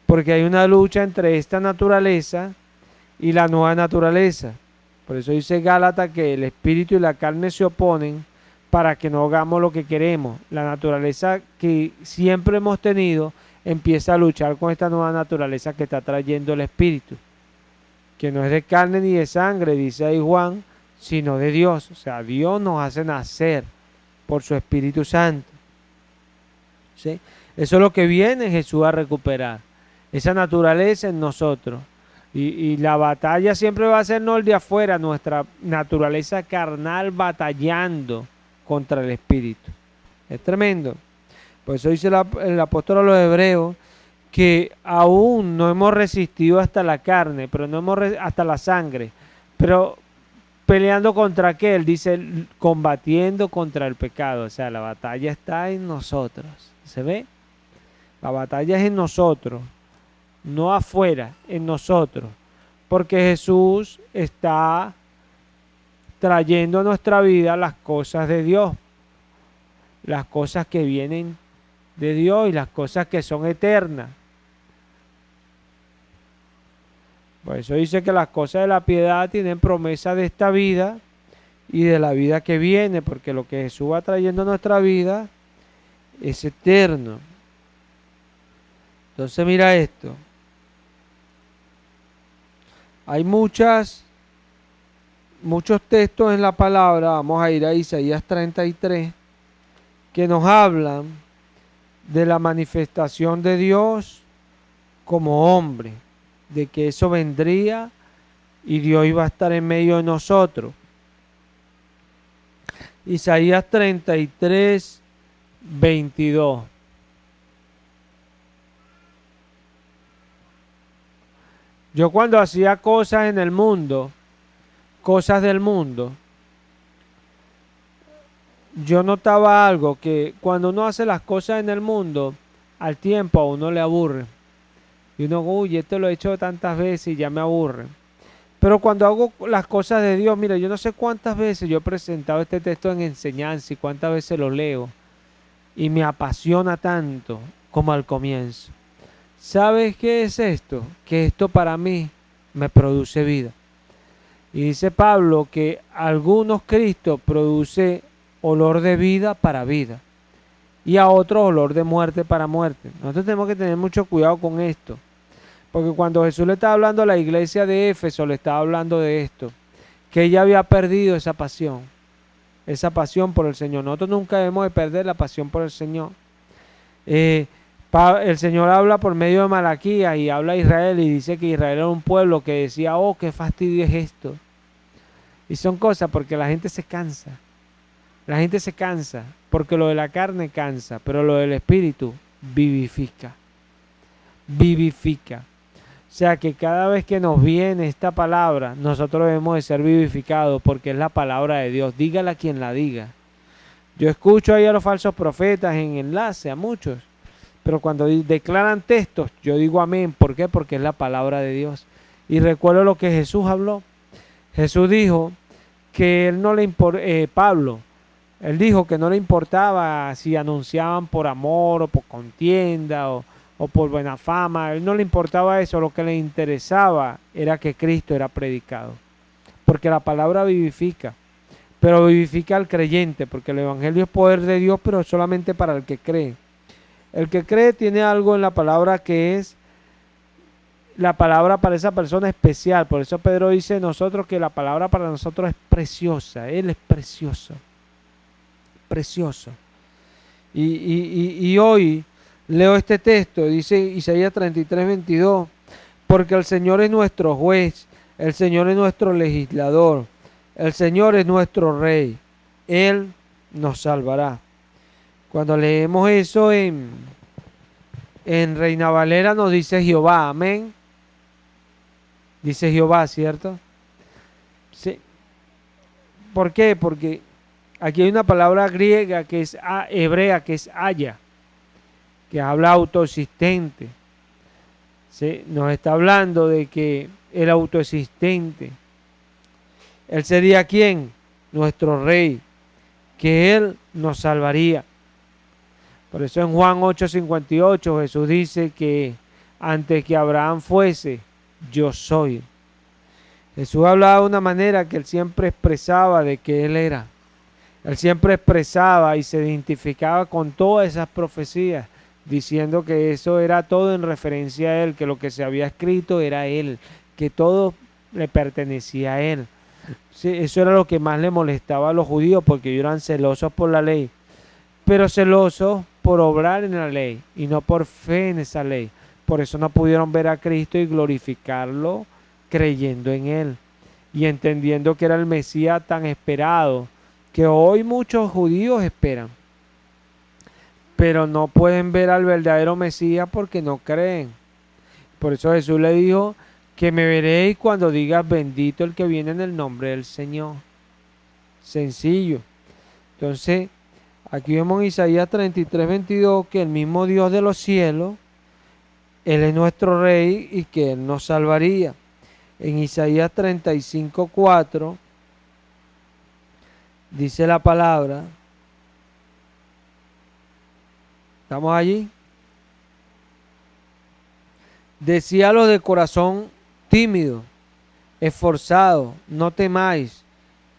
porque hay una lucha entre esta naturaleza y la nueva naturaleza. Por eso dice Gálatas que el espíritu y la carne se oponen para que no hagamos lo que queremos. La naturaleza que siempre hemos tenido empieza a luchar con esta nueva naturaleza que está trayendo el espíritu, que no es de carne ni de sangre, dice ahí Juan, sino de Dios. O sea, Dios nos hace nacer por su Espíritu Santo. ¿Sí? Eso es lo que viene Jesús a recuperar, esa naturaleza en nosotros. Y la batalla siempre va a ser no el de afuera, nuestra naturaleza carnal batallando contra el Espíritu. Es tremendo. Por eso dice el apóstol a los Hebreos que aún no hemos resistido hasta la carne, pero no hemos hasta la sangre, pero peleando contra qué, él dice combatiendo contra el pecado. O sea, la batalla está en nosotros. ¿Se ve? La batalla es en nosotros, no afuera, en nosotros, porque Jesús está trayendo a nuestra vida las cosas de Dios, las cosas que vienen de Dios y las cosas que son eternas. Por eso dice que las cosas de la piedad tienen promesa de esta vida y de la vida que viene, porque lo que Jesús va trayendo a nuestra vida es eterno. Entonces mira esto. Hay muchos textos en la palabra, vamos a ir a Isaías 33, que nos hablan de la manifestación de Dios como hombre, de que eso vendría y Dios iba a estar en medio de nosotros. Isaías 33, 22. Yo cuando hacía cosas en el mundo, cosas del mundo, yo notaba algo, que cuando uno hace las cosas en el mundo, al tiempo a uno le aburre. Y uno, uy, esto lo he hecho tantas veces y ya me aburre. Pero cuando hago las cosas de Dios, mira, yo no sé cuántas veces yo he presentado este texto en enseñanza y cuántas veces lo leo. Y me apasiona tanto como al comienzo. ¿Sabes qué es esto? Que esto para mí me produce vida. Y dice Pablo que a algunos Cristo produce olor de vida para vida y a otros olor de muerte para muerte. Nosotros tenemos que tener mucho cuidado con esto, porque cuando Jesús le estaba hablando a la iglesia de Éfeso, le estaba hablando de esto, que ella había perdido esa pasión por el Señor. Nosotros nunca debemos de perder la pasión por el Señor. El Señor habla por medio de Malaquías y habla a Israel y dice que Israel era un pueblo que decía, oh, qué fastidio es esto. Y son cosas porque la gente se cansa. La gente se cansa porque lo de la carne cansa, pero lo del espíritu vivifica. Vivifica. O sea que cada vez que nos viene esta palabra, nosotros debemos de ser vivificados porque es la palabra de Dios. Dígala a quien la diga. Yo escucho ahí a los falsos profetas en enlace, a muchos. Pero cuando declaran textos, yo digo amén. ¿Por qué? Porque es la palabra de Dios. Y recuerdo lo que Jesús habló. Jesús dijo que él no le Pablo, él dijo que no le importaba si anunciaban por amor o por contienda o por buena fama, a él no le importaba eso, lo que le interesaba era que Cristo era predicado, porque la palabra vivifica, pero vivifica al creyente, porque el evangelio es poder de Dios, pero solamente para el que cree. El que cree tiene algo en la palabra que es la palabra para esa persona especial. Por eso Pedro dice nosotros que la palabra para nosotros es preciosa. Él es precioso. Precioso. Y hoy leo este texto, dice Isaías 33, 22, porque el Señor es nuestro juez, el Señor es nuestro legislador, el Señor es nuestro rey. Él nos salvará. Cuando leemos eso en Reina Valera nos dice Jehová, amén. Dice Jehová, ¿cierto? Sí. ¿Por qué? Porque aquí hay una palabra griega que es hebrea, que es haya, que habla autoexistente. ¿Sí? Nos está hablando de que el autoexistente, él sería ¿quién? Nuestro rey, que él nos salvaría. Por eso en Juan 8:58 Jesús dice que antes que Abraham fuese, yo soy. Jesús hablaba de una manera que él siempre expresaba de que él era. Él siempre expresaba y se identificaba con todas esas profecías, diciendo que eso era todo en referencia a él, que lo que se había escrito era él, que todo le pertenecía a él. Sí, eso era lo que más le molestaba a los judíos, porque ellos eran celosos por la ley, pero celosos por obrar en la ley y no por fe en esa ley. Por eso no pudieron ver a Cristo y glorificarlo creyendo en él y entendiendo que era el Mesías tan esperado, que hoy muchos judíos esperan, pero no pueden ver al verdadero Mesías porque no creen. Por eso Jesús le dijo que me veréis cuando digas bendito el que viene en el nombre del Señor. Sencillo. Entonces, aquí vemos en Isaías 33, 22 que el mismo Dios de los cielos, Él es nuestro Rey y que Él nos salvaría. En Isaías 35, 4 dice la palabra, ¿estamos allí? Decía a los de corazón tímido, esforzado, no temáis,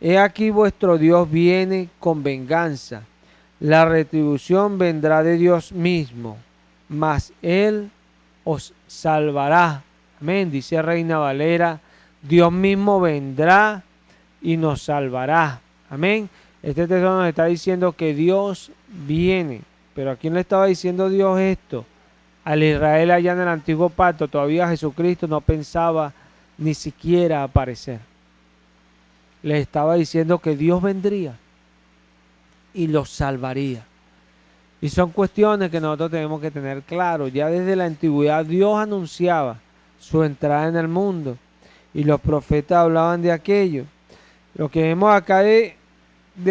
he aquí vuestro Dios viene con venganza, la retribución vendrá de Dios mismo, mas Él os salvará. Amén, dice Reina Valera, Dios mismo vendrá y nos salvará. Amén. Este texto nos está diciendo que Dios viene. Pero ¿a quién le estaba diciendo Dios esto? Al Israel allá en el antiguo pacto. Todavía Jesucristo no pensaba ni siquiera aparecer. Le estaba diciendo que Dios vendría y los salvaría. Y son cuestiones que nosotros tenemos que tener claro. Ya desde la antigüedad Dios anunciaba su entrada en el mundo y los profetas hablaban de aquello. Lo que vemos acá de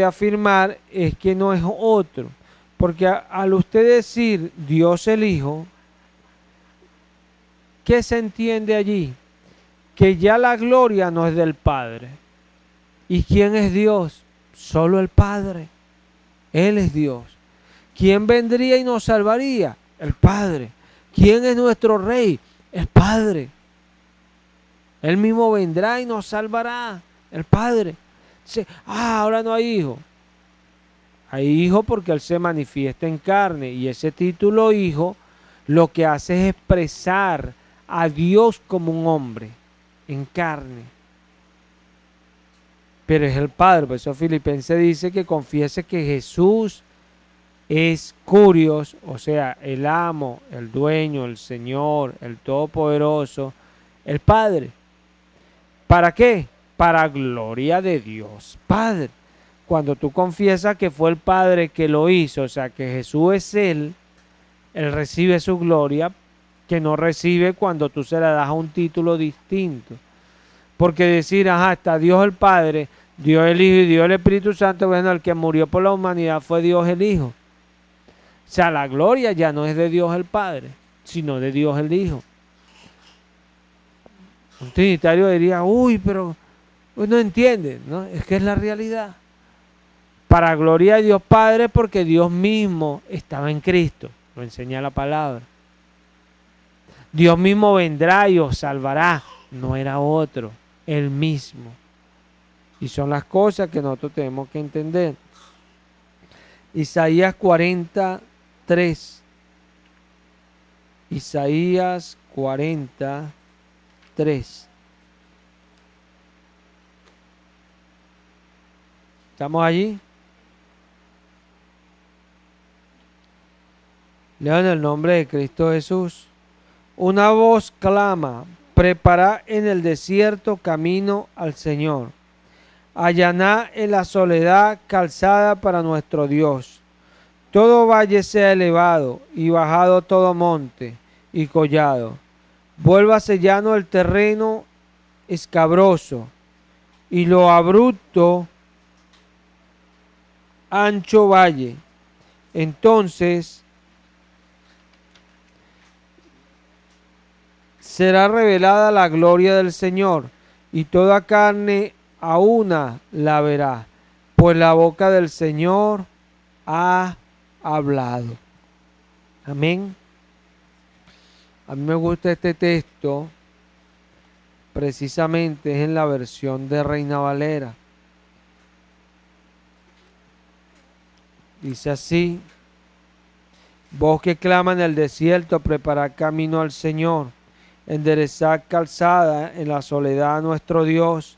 afirmar es que no es otro, porque al usted decir Dios el Hijo, ¿qué se entiende allí? Que ya la gloria no es del Padre. ¿Y quién es Dios? Solo el Padre. Él es Dios. ¿Quién vendría y nos salvaría? El Padre. ¿Quién es nuestro Rey? El Padre. Él mismo vendrá y nos salvará. El Padre. Dice, ahora no hay hijo. Hay hijo porque Él se manifiesta en carne. Y ese título hijo lo que hace es expresar a Dios como un hombre en carne. Pero es el Padre. Por eso Filipenses dice que confiese que Jesús es Curios, o sea, el amo, el dueño, el Señor, el Todopoderoso, el Padre. ¿Para qué? Para gloria de Dios Padre. Cuando tú confiesas que fue el Padre que lo hizo, o sea, que Jesús es Él recibe su gloria que no recibe cuando tú se la das a un título distinto. Porque decir, está Dios el Padre, Dios el Hijo y Dios el Espíritu Santo, bueno, el que murió por la humanidad fue Dios el Hijo. O sea, la gloria ya no es de Dios el Padre, sino de Dios el Hijo. Un trinitario diría, pero Uno entiende, ¿no? Es que es la realidad. Para gloria de Dios Padre, porque Dios mismo estaba en Cristo, lo enseña la palabra. Dios mismo vendrá y os salvará, no era otro, Él mismo. Y son las cosas que nosotros tenemos que entender. Isaías 43. Isaías 43. ¿Estamos allí? Leo en el nombre de Cristo Jesús. Una voz clama, preparad en el desierto camino al Señor. Allaná en la soledad calzada para nuestro Dios. Todo valle sea elevado y bajado todo monte y collado. Vuélvase llano el terreno escabroso y lo abrupto ancho valle. Entonces será revelada la gloria del Señor y toda carne a una la verá, pues la boca del Señor ha hablado. Amén. A mí me gusta este texto, precisamente es en la versión de Reina Valera. Dice así: voz que clama en el desierto, preparad camino al Señor, enderezad calzada en la soledad a nuestro Dios.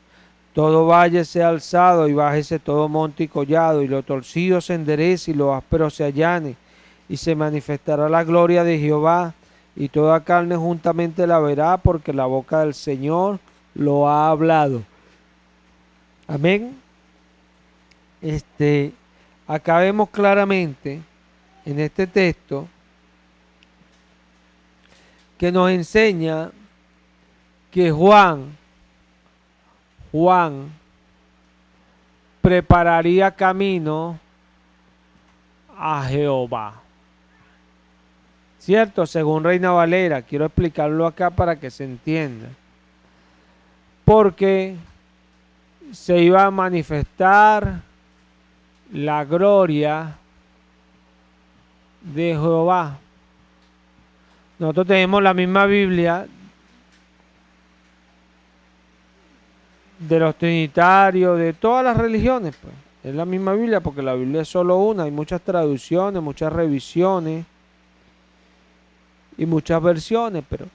Todo valle sea alzado y bájese todo monte y collado, y lo torcido se enderece y lo áspero se allane, y se manifestará la gloria de Jehová, y toda carne juntamente la verá, porque la boca del Señor lo ha hablado. Amén. Acá vemos claramente en este texto que nos enseña que Juan prepararía camino a Jehová. ¿Cierto? Según Reina Valera, quiero explicarlo acá para que se entienda. Porque se iba a manifestar la gloria de Jehová. Nosotros tenemos la misma Biblia de los trinitarios, de todas las religiones, pues. Es la misma Biblia, porque la Biblia es solo una. Hay muchas traducciones, muchas revisiones y muchas versiones, pero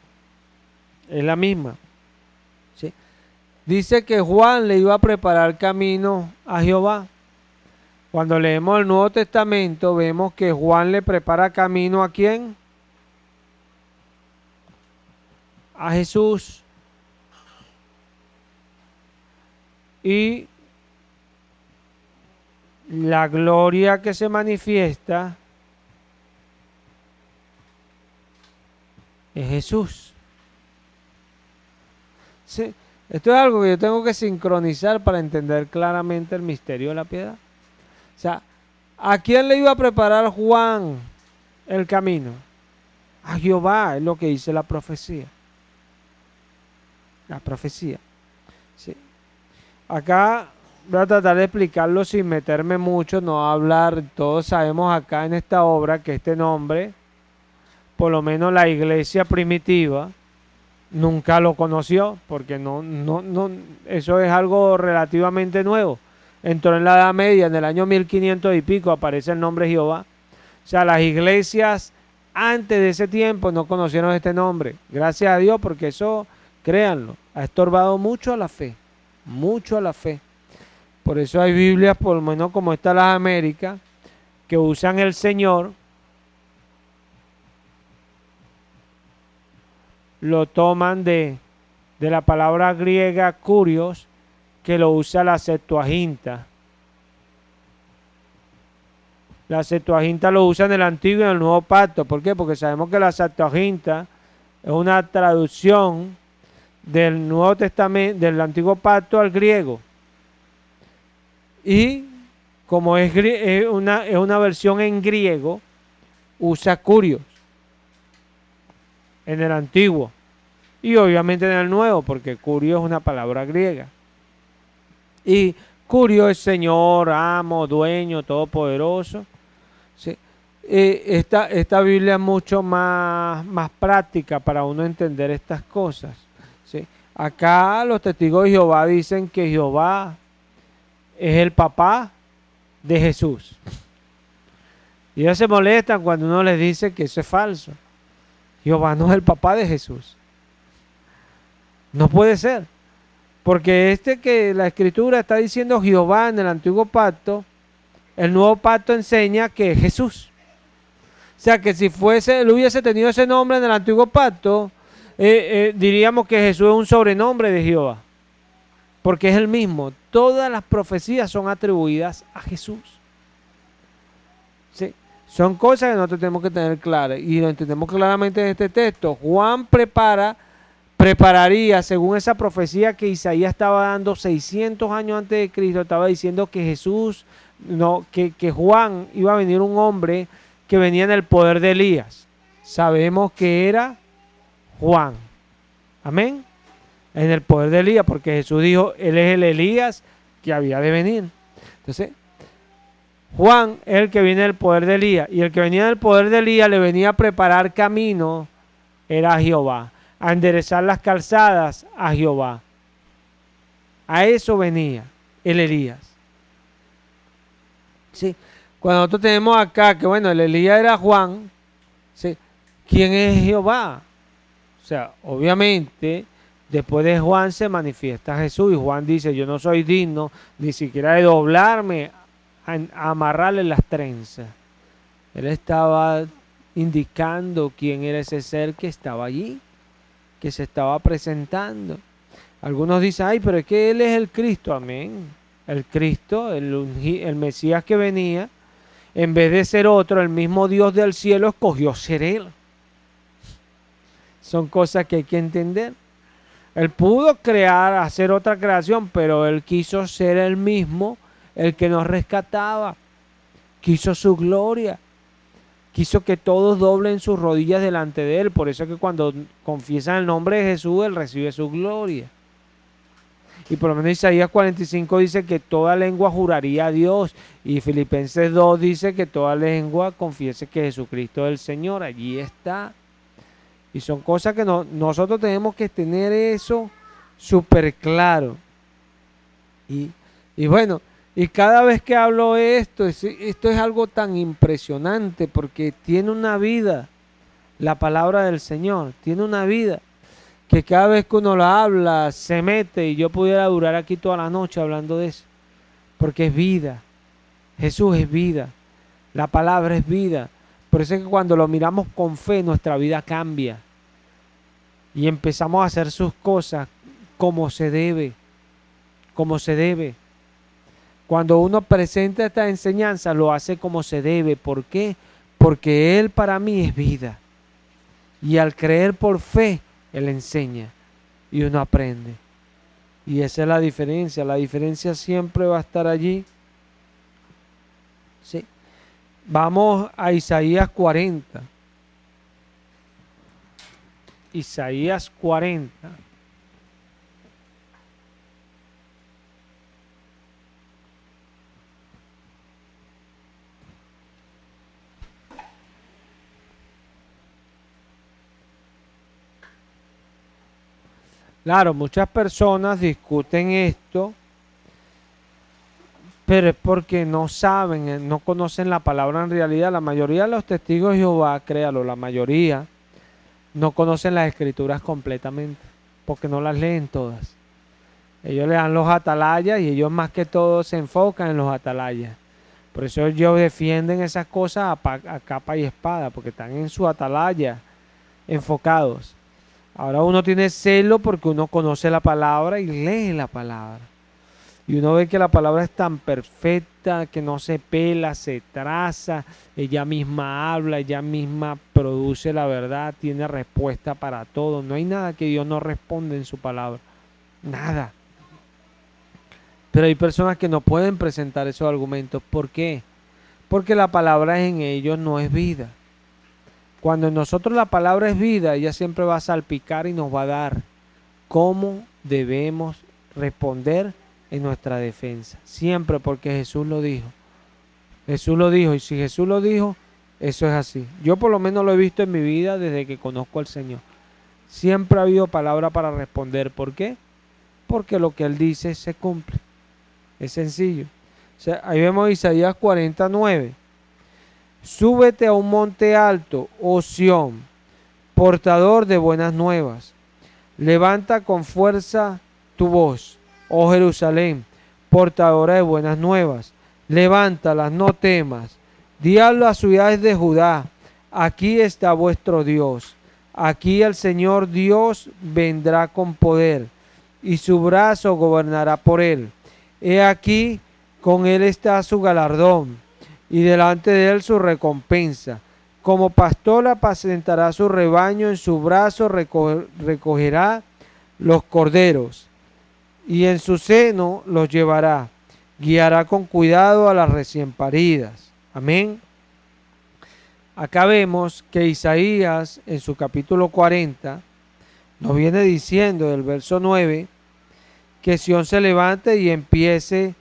es la misma. ¿Sí? Dice que Juan le iba a preparar camino a Jehová. Cuando leemos el Nuevo Testamento, vemos que Juan le prepara camino ¿a quién? A Jesús. Y la gloria que se manifiesta es Jesús. Sí, esto es algo que yo tengo que sincronizar para entender claramente el misterio de la piedad. O sea, ¿a quién le iba a preparar Juan el camino? A Jehová, es lo que dice la profecía. La profecía. Sí. Acá voy a tratar de explicarlo sin meterme mucho, no hablar. Todos sabemos acá en esta obra que este nombre, por lo menos la iglesia primitiva, nunca lo conoció, porque no, eso es algo relativamente nuevo. Entró en la Edad Media, en el año 1500 y pico, aparece el nombre Jehová. O sea, las iglesias antes de ese tiempo no conocieron este nombre. Gracias a Dios, porque eso, créanlo, ha estorbado mucho a la fe. Mucho a la fe. Por eso hay Biblias, por lo menos como esta las Américas, que usan el Señor, lo toman de la palabra griega kurios, que lo usa la Septuaginta. La Septuaginta lo usa en el Antiguo y en el Nuevo Pacto. ¿Por qué? Porque sabemos que la Septuaginta es una traducción del Nuevo Testamento, del Antiguo Pacto al griego. Y como es una versión en griego, usa kurios en el Antiguo. Y obviamente en el Nuevo, porque curio es una palabra griega. Y Curio es Señor, amo, dueño, todopoderoso. ¿Sí? Esta Biblia es mucho más práctica para uno entender estas cosas. ¿Sí? Acá los testigos de Jehová dicen que Jehová es el papá de Jesús. Y ellos se molestan cuando uno les dice que eso es falso. Jehová no es el papá de Jesús. No puede ser. Porque que la escritura está diciendo Jehová en el antiguo pacto, el nuevo pacto enseña que es Jesús. O sea que si él hubiese tenido ese nombre en el antiguo pacto, diríamos que Jesús es un sobrenombre de Jehová. Porque es el mismo. Todas las profecías son atribuidas a Jesús. ¿Sí? Son cosas que nosotros tenemos que tener claras. Y lo entendemos claramente en este texto. Juan prepararía, según esa profecía que Isaías estaba dando 600 años antes de Cristo, estaba diciendo que Jesús, que Juan iba a venir un hombre que venía en el poder de Elías. Sabemos que era Juan. Amén. En el poder de Elías, porque Jesús dijo, él es el Elías que había de venir. Entonces, Juan es el que viene del poder de Elías, y el que venía del poder de Elías le venía a preparar camino, era Jehová, a enderezar las calzadas a Jehová. A eso venía el Elías. ¿Sí? Cuando nosotros tenemos acá que, bueno, el Elías era Juan, ¿sí? ¿Quién es Jehová? O sea, obviamente, después de Juan se manifiesta Jesús, y Juan dice, yo no soy digno ni siquiera de doblarme a amarrarle las trenzas. Él estaba indicando quién era ese ser que estaba allí, que se estaba presentando. Algunos dicen, ay, pero es que Él es el Cristo. Amén. El Cristo, el Mesías que venía, en vez de ser otro, el mismo Dios del cielo escogió ser Él. Son cosas que hay que entender. Él pudo hacer otra creación, pero Él quiso ser el mismo, el que nos rescataba. Quiso su gloria. Quiso que todos doblen sus rodillas delante de Él. Por eso es que cuando confiesan el nombre de Jesús, Él recibe su gloria. Y por lo menos Isaías 45 dice que toda lengua juraría a Dios. Y Filipenses 2 dice que toda lengua confiese que Jesucristo es el Señor. Allí está. Y son cosas que nosotros tenemos que tener eso súper claro. Y bueno, y cada vez que hablo esto es algo tan impresionante porque tiene una vida. La palabra del Señor tiene una vida que cada vez que uno la habla se mete, y yo pudiera durar aquí toda la noche hablando de eso. Porque es vida. Jesús es vida. La palabra es vida. Por eso es que cuando lo miramos con fe, nuestra vida cambia. Y empezamos a hacer sus cosas como se debe. Como se debe. Cuando uno presenta esta enseñanza, lo hace como se debe. ¿Por qué? Porque Él para mí es vida. Y al creer por fe, Él enseña. Y uno aprende. Y esa es la diferencia. La diferencia siempre va a estar allí. ¿Sí? Vamos a Isaías 40. Isaías 40. Claro, muchas personas discuten esto, pero es porque no saben, no conocen la palabra en realidad. La mayoría de los testigos de Jehová, créalo, la mayoría, no conocen las escrituras completamente, porque no las leen todas. Ellos le dan los atalayas y ellos más que todo se enfocan en los atalayas. Por eso ellos defienden esas cosas a capa y espada, porque están en su atalaya enfocados. Ahora uno tiene celo porque uno conoce la palabra y lee la palabra. Y uno ve que la palabra es tan perfecta que no se pela, se traza, ella misma habla, ella misma produce la verdad, tiene respuesta para todo. No hay nada que Dios no responda en su palabra. Nada. Pero hay personas que no pueden presentar esos argumentos. ¿Por qué? Porque la palabra en ellos no es vida. Cuando en nosotros la palabra es vida, ella siempre va a salpicar y nos va a dar cómo debemos responder en nuestra defensa. Siempre, porque Jesús lo dijo. Jesús lo dijo, y si Jesús lo dijo, eso es así. Yo por lo menos lo he visto en mi vida desde que conozco al Señor. Siempre ha habido palabra para responder. ¿Por qué? Porque lo que Él dice se cumple. Es sencillo. O sea, ahí vemos Isaías 49. Súbete a un monte alto, oh Sión, portador de buenas nuevas. Levanta con fuerza tu voz, oh Jerusalén, portadora de buenas nuevas. Levántalas, no temas. Di a las ciudades de Judá, aquí está vuestro Dios. Aquí el Señor Dios vendrá con poder, y su brazo gobernará por él. He aquí, con él está su galardón, y delante de él su recompensa. Como pastor apacentará su rebaño, en su brazo recogerá los corderos, y en su seno los llevará. Guiará con cuidado a las recién paridas. Amén. Acá vemos que Isaías en su capítulo 40 nos viene diciendo del verso 9 que Sión se levante y empiece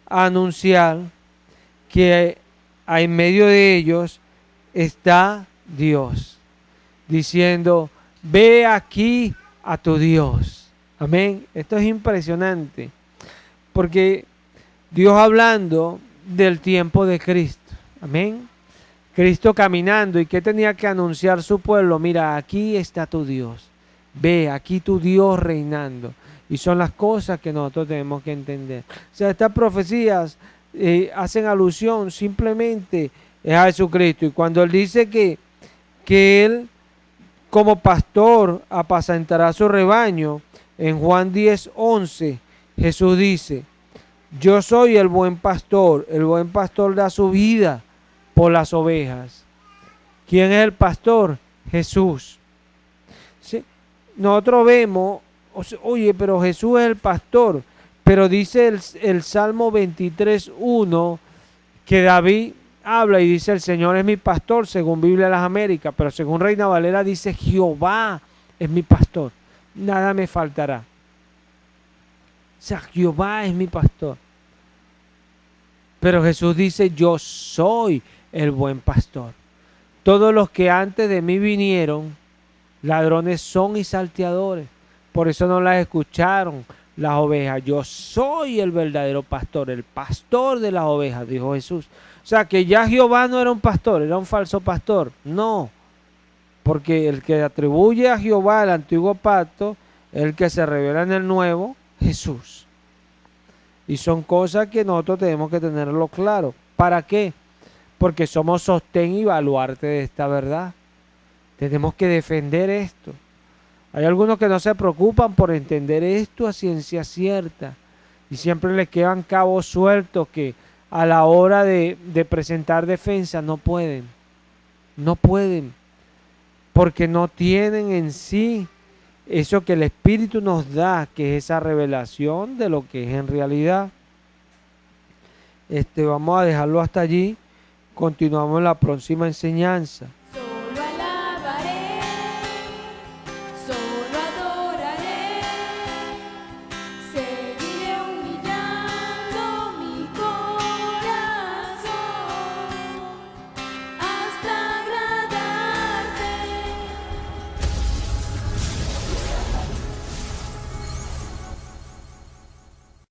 a anunciar que en medio de ellos está Dios, diciendo: ve aquí a tu Dios. Amén. Esto es impresionante, porque Dios hablando del tiempo de Cristo. Amén. Cristo caminando, ¿y qué tenía que anunciar su pueblo? Mira, aquí está tu Dios. Ve, aquí tu Dios reinando. Y son las cosas que nosotros tenemos que entender. O sea, estas profecías hacen alusión simplemente a Jesucristo. Y cuando Él dice que Él como pastor apacentará su rebaño, en Juan 10:11, Jesús dice: yo soy el buen pastor da su vida por las ovejas. ¿Quién es el pastor? Jesús. ¿Sí? Nosotros vemos, oye, pero Jesús es el pastor, pero dice el Salmo 23:1 que David habla y dice: el Señor es mi pastor, según Biblia de las Américas, pero según Reina Valera dice: Jehová es mi pastor, nada me faltará. O sea, Jehová es mi pastor. Pero Jesús dice: yo soy el buen pastor. Todos los que antes de mí vinieron, ladrones son y salteadores. Por eso no las escucharon las ovejas. Yo soy el verdadero pastor, el pastor de las ovejas, dijo Jesús. O sea, que ya Jehová no era un pastor, era un falso pastor. No, porque el que atribuye a Jehová el antiguo pacto es el que se revela en el nuevo, Jesús. Y son cosas que nosotros tenemos que tenerlo claro. ¿Para qué? Porque somos sostén y baluarte de esta verdad. Tenemos que defender esto. Hay algunos que no se preocupan por entender esto a ciencia cierta. Y siempre les quedan cabos sueltos que a la hora de presentar defensa no pueden. No pueden. Porque no tienen en sí eso que el Espíritu nos da, que es esa revelación de lo que es en realidad. Vamos a dejarlo hasta allí. Continuamos en la próxima enseñanza.